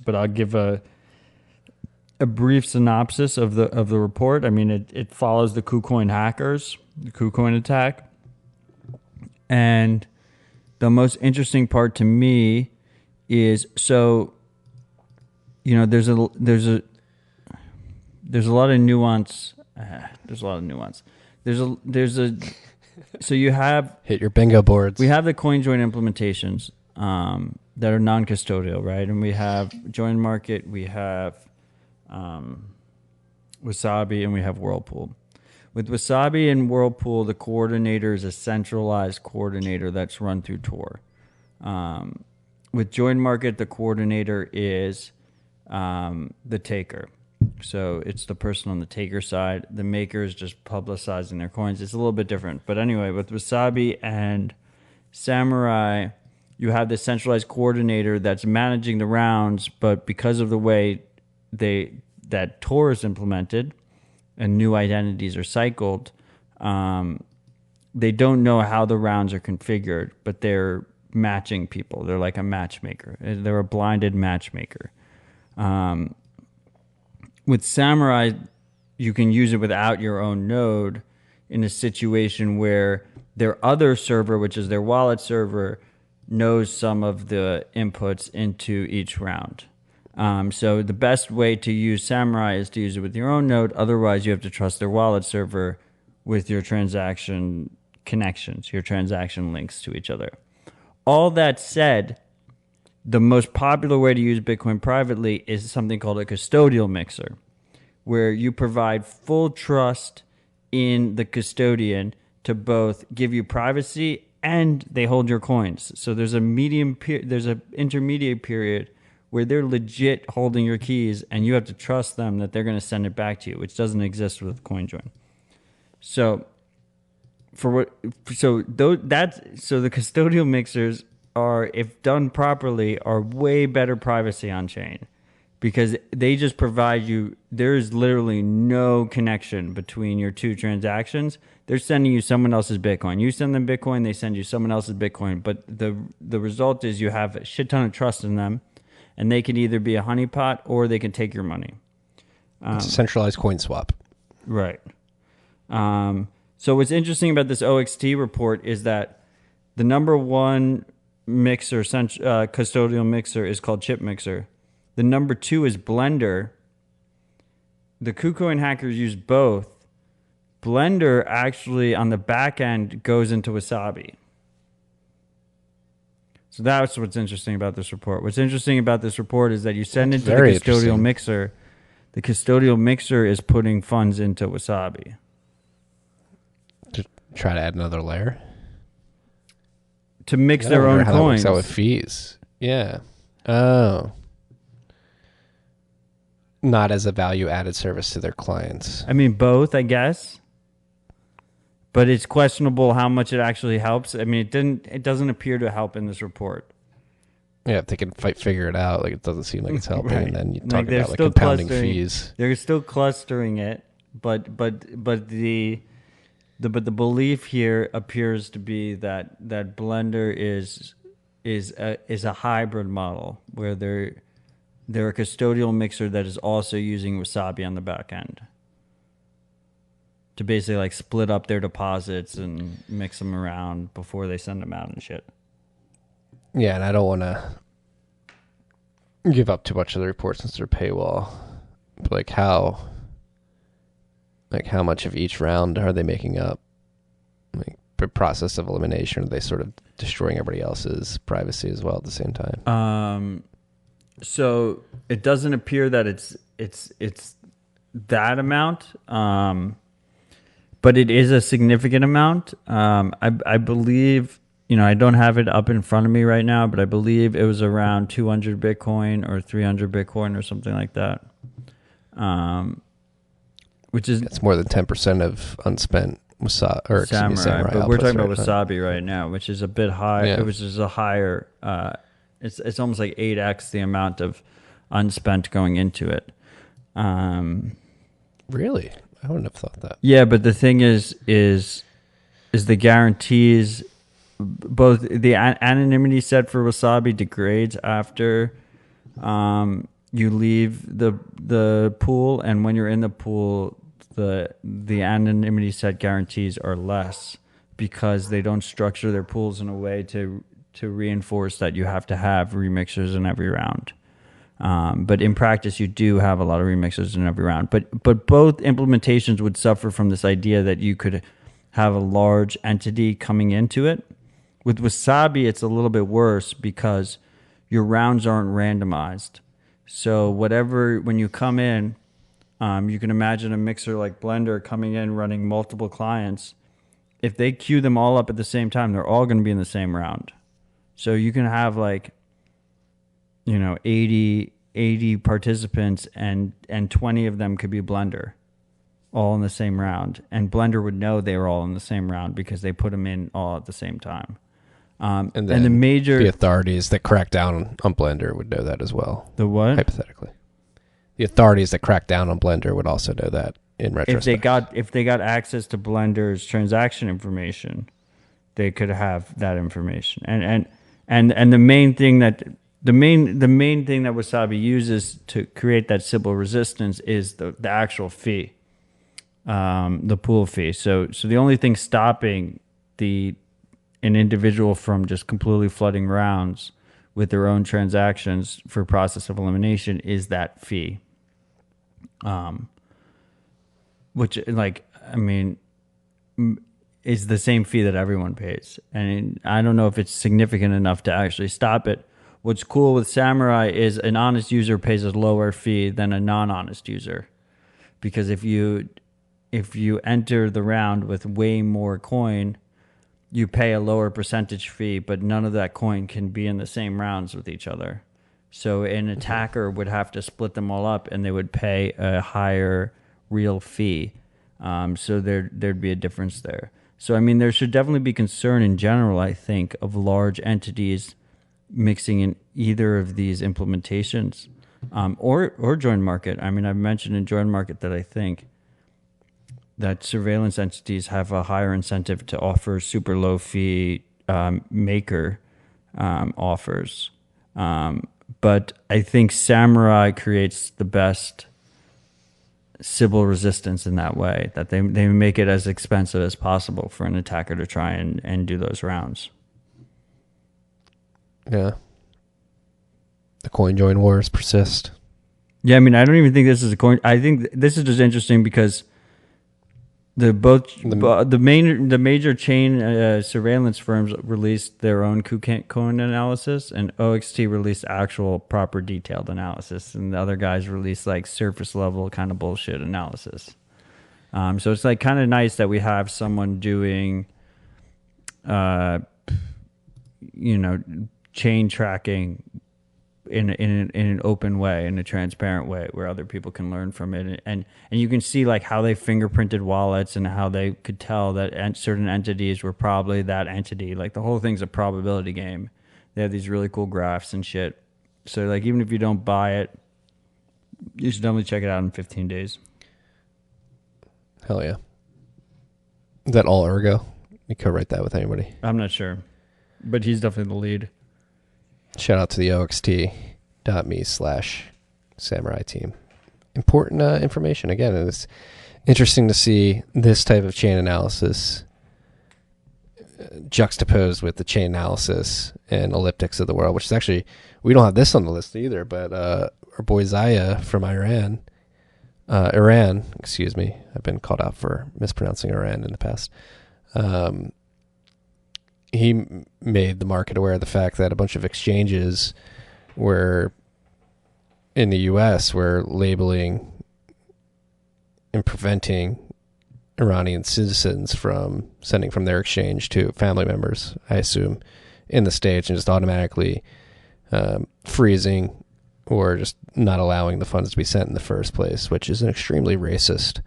Speaker 6: but I'll give a brief synopsis of the report. I mean, it follows the KuCoin hackers, the KuCoin attack, and the most interesting part to me is so. You know, there's a lot of nuance. There's a lot of nuance. So you have
Speaker 1: Hit your bingo boards.
Speaker 6: we have the CoinJoin implementations that are non-custodial, right? And we have Join Market, we have Wasabi, and we have Whirlpool. With Wasabi and Whirlpool, the coordinator is a centralized coordinator that's run through Tor. With Join Market, the coordinator is the taker. So it's the person on the taker side. The maker is just publicizing their coins. It's a little bit different. But anyway, with Wasabi and Samurai, you have the centralized coordinator that's managing the rounds, but because of the way that Tor is implemented and new identities are cycled, they don't know how the rounds are configured, but they're matching people. They're like a matchmaker. They're a blinded matchmaker. With Samurai, you can use it without your own node in a situation where their other server, which is their wallet server, knows some of the inputs into each round. So the best way to use Samurai is to use it with your own node. Otherwise, you have to trust their wallet server with your transaction connections, your transaction links to each other. All that said, the most popular way to use Bitcoin privately is something called a custodial mixer, where you provide full trust in the custodian to both give you privacy and they hold your coins. So there's there's an intermediate period where they're legit holding your keys, and you have to trust them that they're going to send it back to you, which doesn't exist with CoinJoin. So the custodial mixers are, if done properly, are way better privacy on chain, because they just provide you, there is literally no connection between your two transactions. They're sending you someone else's Bitcoin. You send them Bitcoin, they send you someone else's Bitcoin. But the result is you have a shit ton of trust in them, and they can either be a honeypot or they can take your money.
Speaker 1: It's a centralized coin swap.
Speaker 6: Right. So what's interesting about this OXT report is that the number one mixer, custodial mixer, is called Chip Mixer. The number two is Blender, the KuCoin hackers use both. Blender actually on the back end goes into Wasabi. So that's what's interesting about this report. What's interesting about this report is that you send it to the custodial mixer. The custodial mixer is putting funds into Wasabi.
Speaker 1: To try to add another layer?
Speaker 6: To mix their own
Speaker 1: how
Speaker 6: coins.
Speaker 1: That works out with fees. Yeah. Oh. Not as a value-added service to their clients.
Speaker 6: I mean, both, I guess. But it's questionable how much it actually helps. I mean, it doesn't appear to help in this report.
Speaker 1: Yeah, if they can figure it out, like it doesn't seem like it's helping.
Speaker 6: Right.
Speaker 1: And then you talk
Speaker 6: they're
Speaker 1: about like
Speaker 6: still
Speaker 1: compounding
Speaker 6: clustering-
Speaker 1: fees.
Speaker 6: They're still clustering it, but the belief here appears to be that Blender is a hybrid model where they're a custodial mixer that is also using Wasabi on the back end to basically like split up their deposits and mix them around before they send them out and shit.
Speaker 1: Yeah, and I don't want to give up too much of the report since they're paywall. But like how much of each round are they making up? Like the process of elimination, are they sort of destroying everybody else's privacy as well at the same time?
Speaker 6: So it doesn't appear that it's that amount, but it is a significant amount. I believe, I don't have it up in front of me right now, but I believe it was around 200 Bitcoin or 300 Bitcoin or something like that. Which is
Speaker 1: it's more than 10% of unspent
Speaker 6: Samurai, but we're talking about
Speaker 1: right?
Speaker 6: Wasabi right now, which is a bit high.
Speaker 1: Yeah.
Speaker 6: Which is a higher. It's almost like 8x the amount of unspent going into it.
Speaker 1: Really? I wouldn't have thought that.
Speaker 6: Yeah, but the thing is the guarantees. Both the anonymity set for Wasabi degrades after you leave the pool, and when you're in the pool, the anonymity set guarantees are less because they don't structure their pools in a way to reinforce that you have to have remixers in every round. But in practice, you do have a lot of remixers in every round. But both implementations would suffer from this idea that you could have a large entity coming into it. With Wasabi, it's a little bit worse because your rounds aren't randomized. So when you come in, you can imagine a mixer like Blender coming in running multiple clients. If they queue them all up at the same time, they're all going to be in the same round. So you can have 80 participants and 20 of them could be Blender, all in the same round. And Blender would know they were all in the same round because they put them in all at the same time.
Speaker 1: And
Speaker 6: the
Speaker 1: authorities that crack down on Blender would know that as well.
Speaker 6: The what?
Speaker 1: Hypothetically. The authorities that crack down on Blender would also know that in retrospect.
Speaker 6: If they got access to Blender's transaction information, they could have that information. And the main thing that Wasabi uses to create that Sybil resistance is the actual fee, the pool fee. So the only thing stopping an individual from just completely flooding rounds with their own transactions for process of elimination is that fee. Which is the same fee that everyone pays. And I don't know if it's significant enough to actually stop it. What's cool with Samurai is an honest user pays a lower fee than a non-honest user. Because if you enter the round with way more coin, you pay a lower percentage fee, but none of that coin can be in the same rounds with each other. So an attacker would have to split them all up, and they would pay a higher real fee. So there'd be a difference there. So, I mean, there should definitely be concern in general, I think, of large entities mixing in either of these implementations or joint market. I mean, I've mentioned in joint market that I think that surveillance entities have a higher incentive to offer super low fee maker offers. But I think Samurai creates the best Sybil resistance in that way, that they make it as expensive as possible for an attacker to try and do those rounds.
Speaker 1: Yeah. The coin join wars persist.
Speaker 6: Yeah, I mean, I don't even think this is a coin. I think this is just interesting because the major chain surveillance firms released their own KuCoin analysis, and OXT released actual proper detailed analysis, and the other guys released like surface level kind of bullshit analysis. So it's like kind of nice that we have someone doing, chain tracking in an open way, in a transparent way, where other people can learn from it, and you can see like how they fingerprinted wallets and how they could tell that certain entities were probably that entity. Like the whole thing's a probability game. They have these really cool graphs and shit. So like even if you don't buy it, you should definitely check it out in 15 days.
Speaker 1: Hell yeah. Is that all Ergo? You could write that with anybody.
Speaker 6: I'm not sure, but he's definitely the lead.
Speaker 1: Shout out to the oxt.me/samurai team. Important information. Again, it's interesting to see this type of chain analysis juxtaposed with the chain analysis and elliptics of the world, which is actually, we don't have this on the list either, but our boy Zaya from Iran, excuse me, I've been called out for mispronouncing Iran in the past. He made the market aware of the fact that a bunch of exchanges were in the U.S. were labeling and preventing Iranian citizens from sending from their exchange to family members, I assume, in the States, and just automatically freezing or just not allowing the funds to be sent in the first place, which is an extremely racist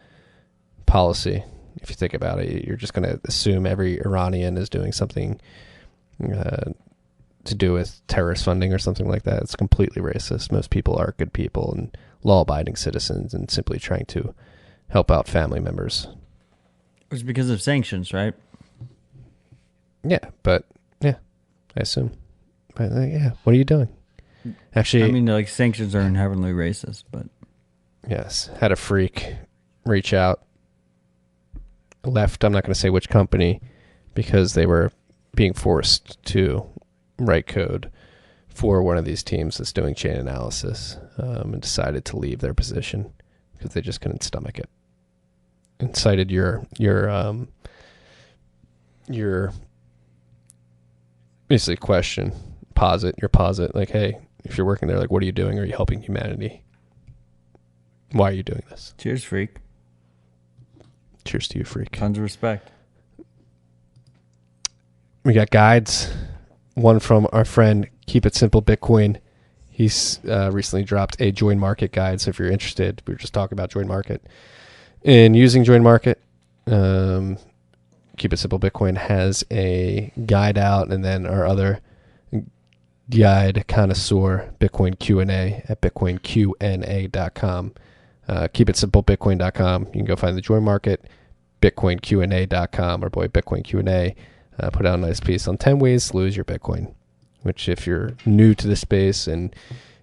Speaker 1: policy. If you think about it, you're just going to assume every Iranian is doing something to do with terrorist funding or something like that. It's completely racist. Most people are good people and law-abiding citizens and simply trying to help out family members.
Speaker 6: It was because of sanctions, right?
Speaker 1: Yeah, I assume. But what are you doing? Actually,
Speaker 6: I mean, like sanctions are inherently racist, but
Speaker 1: yes, had a freak reach out. Left, I'm not going to say which company, because they were being forced to write code for one of these teams that's doing chain analysis, and decided to leave their position because they just couldn't stomach it. And cited your basically question, posit, like, hey, if you're working there, like, what are you doing? Are you helping humanity? Why are you doing this?
Speaker 6: cheers, freak.
Speaker 1: Cheers to you, freak.
Speaker 6: Tons of respect.
Speaker 1: We got guides. One from our friend Keep It Simple Bitcoin. He's recently dropped a Join Market guide. So if you're interested, we were just talking about Join Market. And using Join Market, Keep It Simple Bitcoin has a guide out, and then our other guide connoisseur, Bitcoin Q&A, at bitcoinqna.com. KeepItSimpleBitcoin.com. You can go find the Join Market, BitcoinQA.com. Our boy Bitcoin Q&A put out a nice piece on 10 ways to lose your Bitcoin, which if you're new to the space and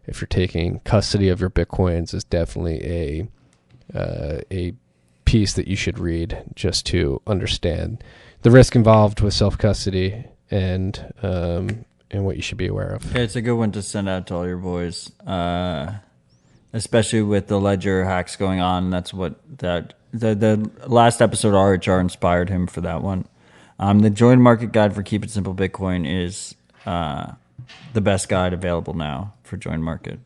Speaker 1: if you're taking custody of your Bitcoins is definitely a piece that you should read just to understand the risk involved with self-custody and what you should be aware of.
Speaker 6: Yeah, it's a good one to send out to all your boys. Especially with the ledger hacks going on. That's what the last episode RHR inspired him for that one. The Join Market guide for Keep It Simple Bitcoin is the best guide available now for Join Market.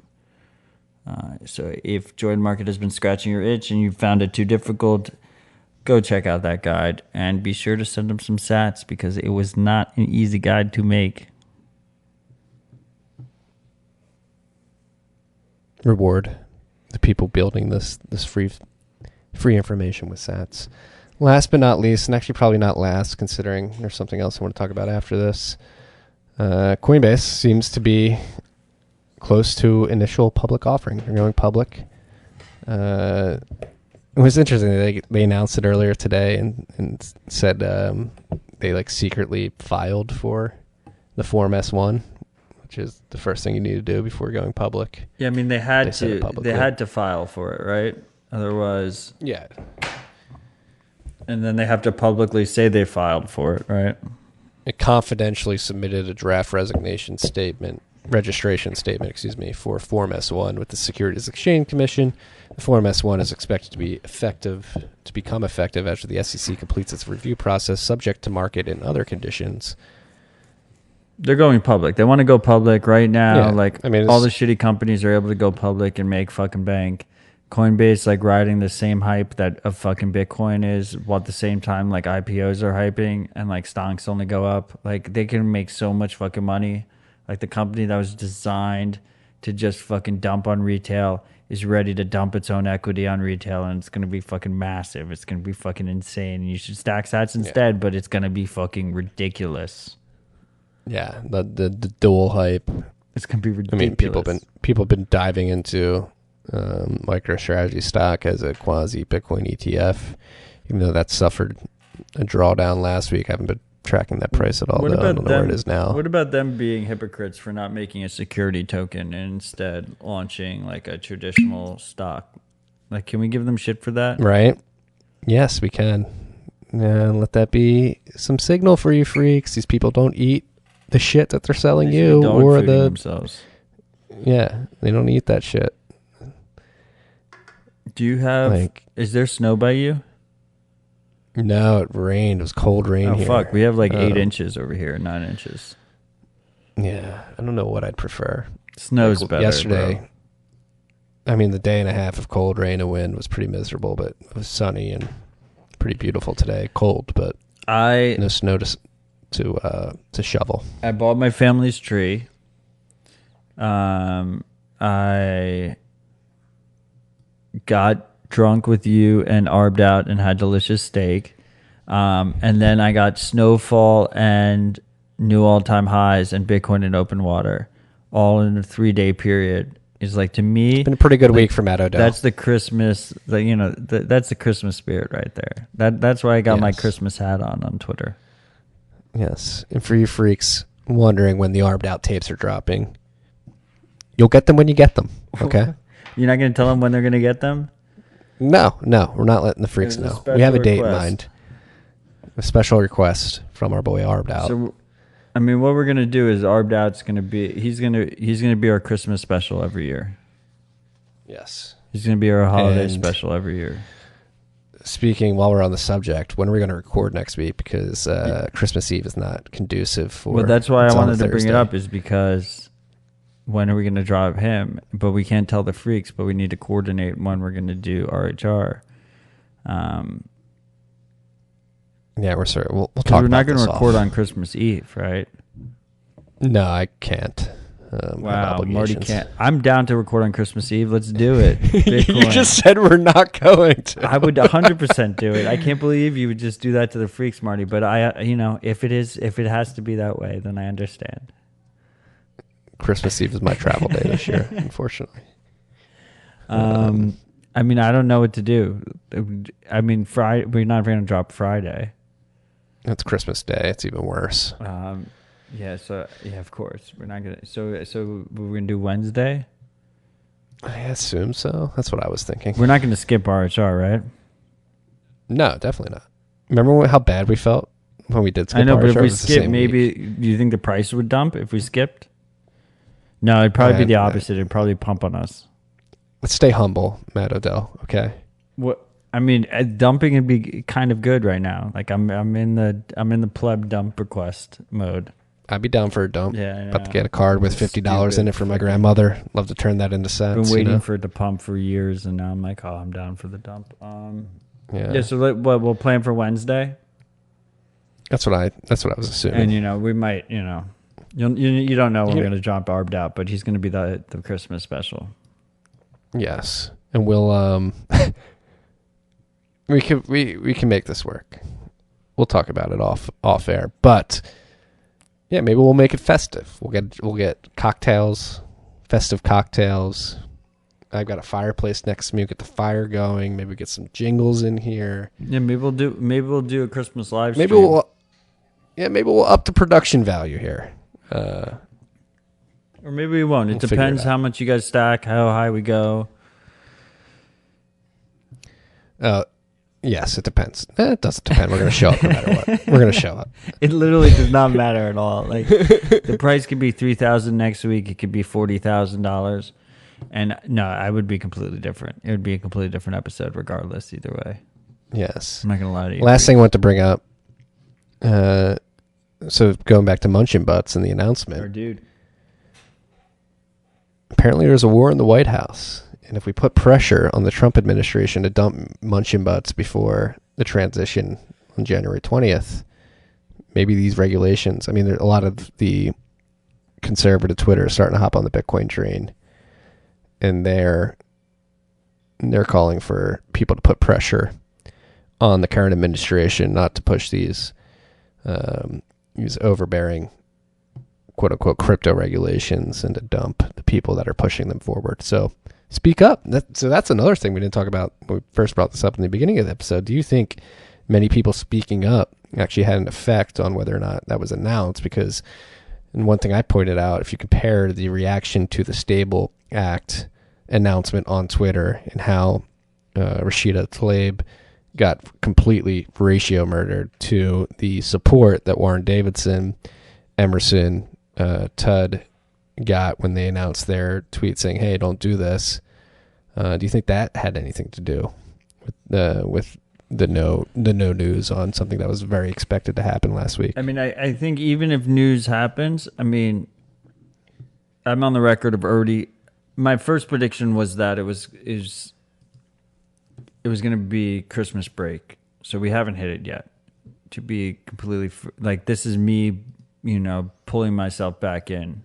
Speaker 6: So if Join Market has been scratching your itch and you found it too difficult, go check out that guide and be sure to send them some sats because it was not an easy guide to make.
Speaker 1: Reward the people building this free information with sats. Last but not least, and actually probably not last, considering there's something else I want to talk about after this. Coinbase seems to be close to initial public offering. They're going public. It was interesting. They announced it earlier today and said they like secretly filed for the Form S-1. Which is the first thing you need to do before going public.
Speaker 6: Yeah, I mean they had to file for it, right? Otherwise,
Speaker 1: yeah.
Speaker 6: And then they have to publicly say they filed for it, right?
Speaker 1: It confidentially submitted a draft resignation statement registration statement, for Form S1 with the Securities Exchange Commission. The Form S1 is expected to become effective after the SEC completes its review process, subject to market and other conditions.
Speaker 6: They're going public. They want to go public right now.
Speaker 1: Yeah,
Speaker 6: Like,
Speaker 1: I mean,
Speaker 6: all the shitty companies are able to go public and make fucking bank. Coinbase, like, riding the same hype that a fucking Bitcoin is, while at the same time, like, IPOs are hyping and, like, stocks only go up. Like, they can make so much fucking money. Like, the company that was designed to just fucking dump on retail is ready to dump its own equity on retail, and it's going to be fucking massive. It's going to be fucking insane. You should stack sats instead, but it's going to be fucking ridiculous.
Speaker 1: Yeah, the dual hype.
Speaker 6: It's going to be ridiculous.
Speaker 1: I mean, people have been diving into MicroStrategy stock as a quasi Bitcoin ETF, even though that suffered a drawdown last week. I haven't been tracking that price at all. I don't know where it is now.
Speaker 6: What about them being hypocrites for not making a security token and instead launching like a traditional stock? Like, can we give them shit for that?
Speaker 1: Right? Yes, we can. Let that be some signal for you freaks. These people don't eat the shit that they're selling you, or
Speaker 6: themselves.
Speaker 1: Yeah, they don't eat that shit.
Speaker 6: Do you have? Is there snow by you?
Speaker 1: No, it rained. It was cold rain here.
Speaker 6: Oh fuck, we have like 8 inches over here, 9 inches.
Speaker 1: Yeah, I don't know what I'd prefer.
Speaker 6: Snow's better.
Speaker 1: Yesterday,
Speaker 6: bro.
Speaker 1: I mean, the day and a half of cold rain and wind was pretty miserable, but it was sunny and pretty beautiful today. Cold, but no snow to shovel.
Speaker 6: I bought my family's tree. I got drunk with you and arbed out and had delicious steak. And then I got snowfall and new all-time highs and Bitcoin and open water all in a 3-day period. Is like, to me,
Speaker 1: it's been a pretty good week for Matt Odell.
Speaker 6: That's the Christmas, that's the Christmas spirit right there. That's why I got my Christmas hat on Twitter.
Speaker 1: Yes. And for you freaks wondering when the arbed out tapes are dropping, you'll get them when you get them. Okay.
Speaker 6: You're not going to tell them when they're going to get them?
Speaker 1: No, we're not letting the freaks know. We have a date in mind. A special request from our boy Arbed Out.
Speaker 6: So, I mean, what we're gonna do is Arbed Out's gonna be he's gonna be our Christmas special every year.
Speaker 1: Yes,
Speaker 6: he's gonna be our holiday special every year.
Speaker 1: Speaking, while we're on the subject, when are we going to record next week? Because Christmas Eve is not conducive for.
Speaker 6: Well, that's why I wanted to bring it up, is because when are we going to drop him? But we can't tell the freaks, but we need to coordinate when we're going to do RHR.
Speaker 1: Yeah, we're sorry. We'll talk about this.
Speaker 6: We're not going to record on Christmas Eve, right?
Speaker 1: No, I can't.
Speaker 6: Wow, Marty can't. I'm down to record on Christmas Eve. Let's do it.
Speaker 1: You just said we're not going to.
Speaker 6: I would 100% do it. I can't believe you would just do that to the freaks, Marty. But if it has to be that way, then I understand.
Speaker 1: Christmas Eve is my travel day this year, unfortunately.
Speaker 6: I mean, I don't know what to do. I mean, Friday. We're not going to drop Friday.
Speaker 1: It's Christmas Day. It's even worse.
Speaker 6: Yeah. So yeah, of course we're not gonna. So we're gonna do Wednesday.
Speaker 1: I assume so. That's what I was thinking.
Speaker 6: We're not gonna skip RHR, right?
Speaker 1: No, definitely not. Remember how bad we felt when we did skip RHR?
Speaker 6: I know, but if we skip, maybe do you think the price would dump if we skipped? No, it'd probably be the opposite. It'd probably pump on us.
Speaker 1: Let's stay humble, Matt Odell. Okay.
Speaker 6: What? I mean, dumping would be kind of good right now. Like I'm in the pleb dump request mode.
Speaker 1: I'd be down for a dump.
Speaker 6: Yeah,
Speaker 1: about to get a card with $50 in it for my grandmother. Love to turn that into sats.
Speaker 6: Been waiting for it to pump for years, and now I'm like, oh, I'm down for the dump. Yeah. So we'll plan for Wednesday.
Speaker 1: That's what I was assuming.
Speaker 6: And we might, you don't know when we're gonna drop Arbed Out, but he's gonna be the Christmas special.
Speaker 1: Yes, and we'll we can make this work. We'll talk about it off air, but yeah, maybe we'll make it festive. We'll get cocktails, festive cocktails. I've got a fireplace next to me. We'll get the fire going. Maybe get some jingles in here.
Speaker 6: Yeah, maybe we'll do a Christmas live stream.
Speaker 1: Maybe we'll up the production value here.
Speaker 6: Or maybe we won't. It depends how much you guys stack, how high we go.
Speaker 1: Yes, it depends. It doesn't depend. We're going to show up no matter what. We're going to show up.
Speaker 6: It literally does not matter at all. Like the price could be $3,000 next week. It could be $40,000. And no, I would be completely different. It would be a completely different episode regardless, either way.
Speaker 1: Yes.
Speaker 6: I'm not going to lie to you.
Speaker 1: Last thing I want to bring up. So going back to Munchin Butts and the announcement.
Speaker 6: Our dude.
Speaker 1: Apparently there's a war in the White House. And if we put pressure on the Trump administration to dump Munchin Butts before the transition on January 20th, maybe these regulations, I mean, a lot of the conservative Twitter is starting to hop on the Bitcoin train. And they're calling for people to put pressure on the current administration not to push these overbearing quote unquote crypto regulations and to dump the people that are pushing them forward. So speak up. So that's another thing we didn't talk about when we first brought this up in the beginning of the episode. Do you think many people speaking up actually had an effect on whether or not that was announced? Because, and one thing I pointed out, if you compare the reaction to the Stable Act announcement on Twitter and how Rashida Tlaib got completely ratio murdered to the support that Warren Davidson, Emerson, Tud got when they announced their tweet saying, "Hey, don't do this." Do you think that had anything to do with the no news on something that was very expected to happen last week?
Speaker 6: I mean, I think even if news happens, I mean, I'm on the record of already. My first prediction was that it was going to be Christmas break, so we haven't hit it yet. To be completely like, this is me, pulling myself back in,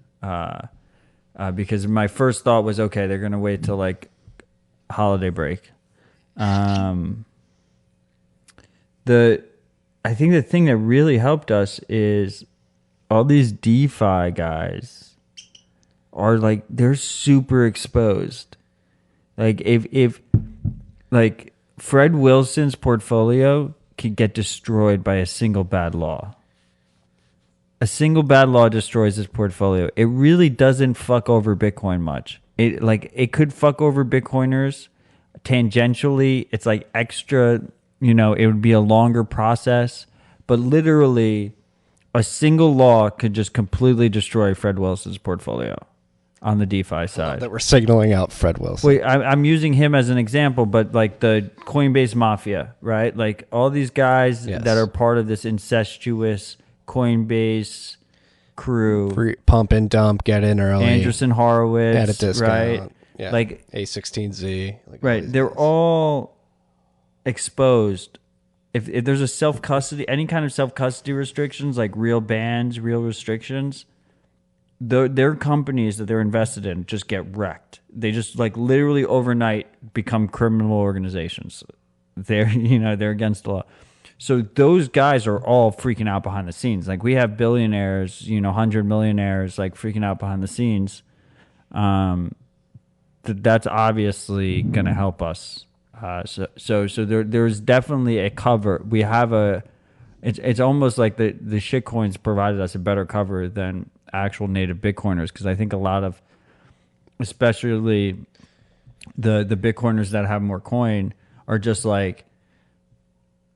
Speaker 6: because my first thought was, okay, they're going to wait till like holiday break. I think the thing that really helped us is all these DeFi guys are like, they're super exposed. Like if like Fred Wilson's portfolio could get destroyed by a single bad law. A single bad law destroys his portfolio. It really doesn't fuck over Bitcoin much. It could fuck over Bitcoiners tangentially. It's like extra, it would be a longer process, but literally a single law could just completely destroy Fred Wilson's portfolio on the DeFi side.
Speaker 1: That we're signaling out Fred Wilson.
Speaker 6: Wait, I'm using him as an example, but like the Coinbase Mafia, right? Like all these guys that are part of this incestuous Coinbase crew.
Speaker 1: Pump and dump, get in early.
Speaker 6: Anderson Horowitz,
Speaker 1: at a discount.
Speaker 6: right?
Speaker 1: Yeah.
Speaker 6: Like
Speaker 1: A16Z.
Speaker 6: right. They're all exposed. If there's a self-custody, any kind of self-custody restrictions, like real bans, real restrictions, their companies that they're invested in just get wrecked. They just like literally overnight become criminal organizations. They're against the law. So those guys are all freaking out behind the scenes. Like we have billionaires, 100 millionaires like freaking out behind the scenes. That's obviously going to help us. So there's definitely a cover. We have it's almost like the shitcoins provided us a better cover than actual native Bitcoiners, because I think a lot of, especially the Bitcoiners that have more coin, are just like,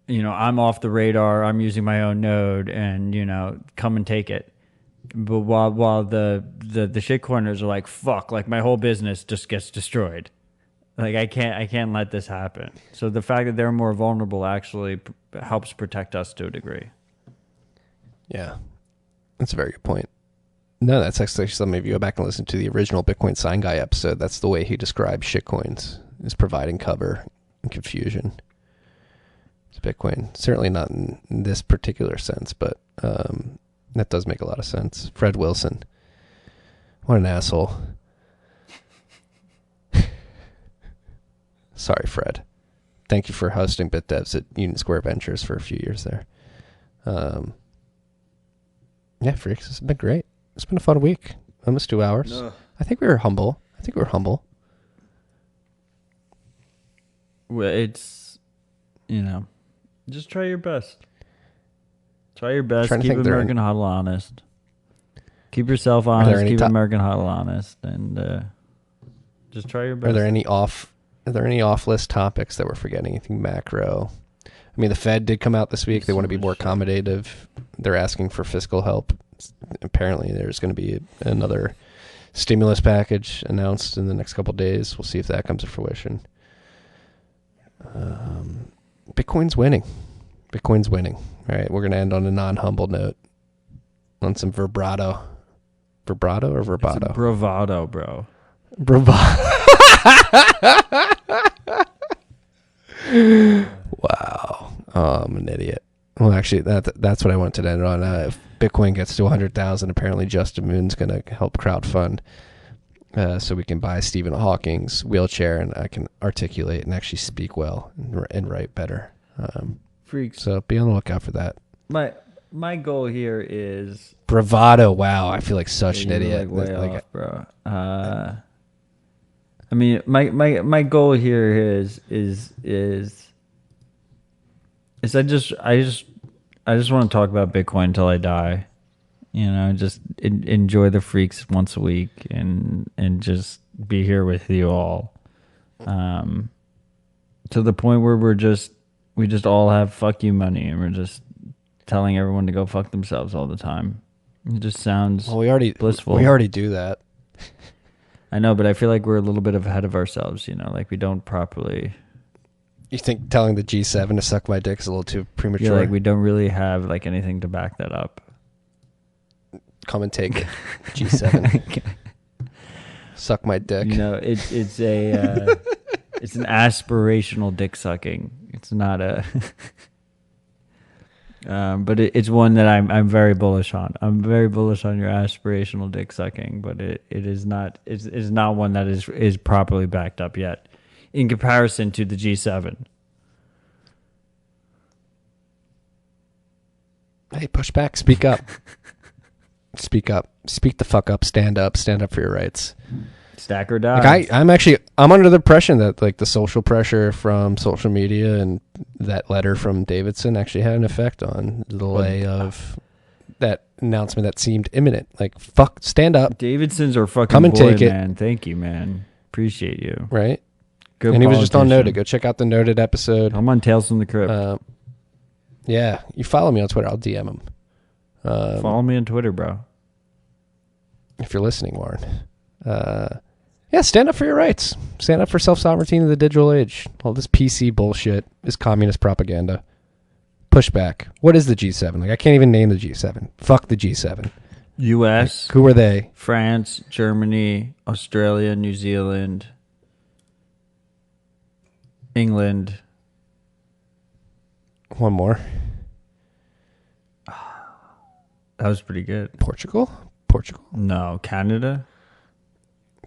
Speaker 6: I'm off the radar, I'm using my own node, and come and take it. But while the shitcoiners are like, fuck, like my whole business just gets destroyed. Like I can't let this happen. So the fact that they're more vulnerable actually helps protect us to a degree.
Speaker 1: Yeah, that's a very good point. No, that's actually something. If you go back and listen to the original Bitcoin Sign Guy episode, that's the way he described shitcoins, is providing cover and confusion to Bitcoin. Certainly not in this particular sense, but that does make a lot of sense. Fred Wilson, what an asshole. Sorry, Fred. Thank you for hosting BitDevs at Union Square Ventures for a few years there. Yeah, freaks, it's been great. It's been a fun week. Almost 2 hours.
Speaker 6: Ugh.
Speaker 1: I think we were humble.
Speaker 6: Well, it's, just try your best. Try your best. Keep American Huddle honest. Keep yourself honest. Keep American Huddle honest. And just try your best.
Speaker 1: Are there any off list topics that we're forgetting? Anything macro? I mean, the Fed did come out this week. They want to be more accommodative. They're asking for fiscal help. Apparently, there's going to be another stimulus package announced in the next couple of days. We'll see if that comes to fruition. Bitcoin's winning. Bitcoin's winning. All right, we're going to end on a non-humble note. On some vibrato. Vibrato or verbato?
Speaker 6: It's bravado, bro.
Speaker 1: Bravado. Wow. Oh, I'm an idiot. Well, actually, that's what I wanted to end on. If Bitcoin gets to 100,000, apparently Justin Moon's going to help crowdfund so we can buy Stephen Hawking's wheelchair and I can articulate and actually speak well and write better.
Speaker 6: Freaks.
Speaker 1: So be on the lookout for that.
Speaker 6: My goal here is
Speaker 1: Bravado. Wow, I feel like such an idiot.
Speaker 6: Way off, bro. I mean, my goal here is I just want to talk about Bitcoin until I die. You know, just enjoy the freaks once a week and just be here with you all. To the point where we just all have fuck you money and we're just telling everyone to go fuck themselves all the time. It just sounds blissful.
Speaker 1: We already do that.
Speaker 6: I know, but I feel like we're a little bit ahead of ourselves, you know, like we don't properly.
Speaker 1: You think telling the G7 to suck my dick is a little too premature?
Speaker 6: Yeah, like we don't really have like anything to back that up.
Speaker 1: Come and take it, G7. Suck my dick.
Speaker 6: You know, it's an aspirational dick sucking. It's not a. But it's one that I'm very bullish on. I'm very bullish on your aspirational dick sucking, but it is not one that is properly backed up yet, in comparison to the G7.
Speaker 1: Hey, push back. Speak up. Speak up. Speak the fuck up. Stand up. Stand up for your rights.
Speaker 6: Stack or die.
Speaker 1: Like I'm under the impression that like the social pressure from social media and that letter from Davidson actually had an effect on the delay of that announcement that seemed imminent. Like, fuck, stand up.
Speaker 6: Davidson's our fucking
Speaker 1: come and
Speaker 6: boy,
Speaker 1: take it,
Speaker 6: man. Thank you, man. Appreciate you.
Speaker 1: Right.
Speaker 6: Good.
Speaker 1: And he was just on Noted. Go check out the Noted episode.
Speaker 6: I'm on Tales from the Crypt.
Speaker 1: Yeah, you follow me on Twitter. I'll DM him.
Speaker 6: Follow me on Twitter, bro.
Speaker 1: If you're listening, Warren. Yeah, stand up for your rights. Stand up for self-sovereignty in the digital age. All this PC bullshit, this communist propaganda. Push back. What is the G7? Like, I can't even name the G7. Fuck the G7.
Speaker 6: U.S.
Speaker 1: Like, who are they?
Speaker 6: France, Germany, Australia, New Zealand, England.
Speaker 1: One more.
Speaker 6: That was pretty good.
Speaker 1: Portugal?
Speaker 6: No, Canada.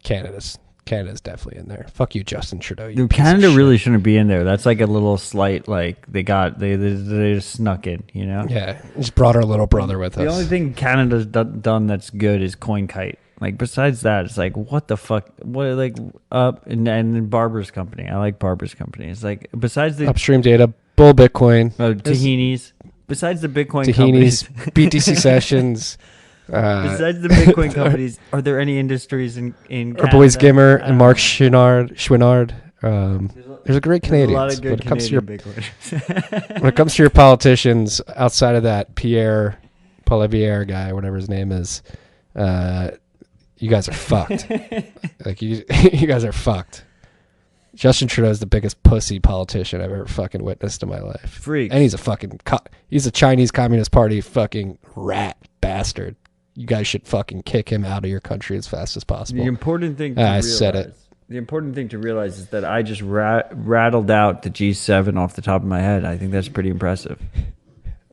Speaker 1: Canada's definitely in there. Fuck you, Justin Trudeau.
Speaker 6: Dude, Canada really shouldn't be in there. That's like a little slight, like they just snuck in, you know?
Speaker 1: Yeah, just brought our little brother with us.
Speaker 6: The only thing Canada's done that's good is CoinKite. Like besides that, it's like what the fuck? What like and then Barber's Company. I like Barber's Company. It's like besides the
Speaker 1: upstream data, bull Bitcoin,
Speaker 6: tahinis. Besides the Bitcoin
Speaker 1: tahinis,
Speaker 6: companies,
Speaker 1: BTC sessions.
Speaker 6: Besides the Bitcoin companies, are there any industries in Canada?
Speaker 1: Our boys Gimmer and Mark Schwinard. There's a great Canadians.
Speaker 6: A lot of good Canadian
Speaker 1: Bitcoiners. When it comes to your politicians, outside of that Pierre Poilievre guy, whatever his name is, you guys are fucked. Like you guys are fucked. Justin Trudeau is the biggest pussy politician I've ever fucking witnessed in my life.
Speaker 6: Freak.
Speaker 1: And he's a fucking he's a Chinese Communist Party fucking rat bastard. You guys should fucking kick him out of your country as fast as possible.
Speaker 6: The important thing to
Speaker 1: realize, said it.
Speaker 6: The important thing to realize is that I just rattled out the G7 off the top of my head. I think that's pretty impressive.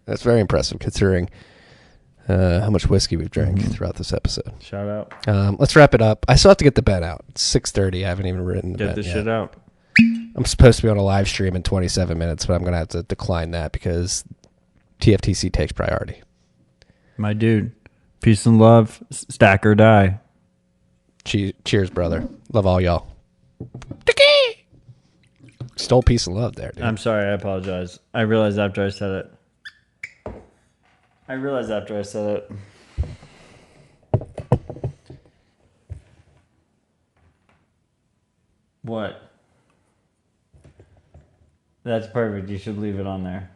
Speaker 1: That's very impressive considering how much whiskey we've drank throughout this episode.
Speaker 6: Shout out.
Speaker 1: Let's wrap it up. I still have to get the bet out. It's 6:30. I haven't even written the bet
Speaker 6: yet. Get the shit out.
Speaker 1: I'm supposed to be on a live stream in 27 minutes, but I'm going to have to decline that because TFTC takes priority.
Speaker 6: My dude. Peace and love. Stack or die.
Speaker 1: Cheers, brother. Love all y'all. Stole peace and love there, dude.
Speaker 6: I'm sorry. I apologize. I realized after I said it. What? That's perfect. You should leave it on there.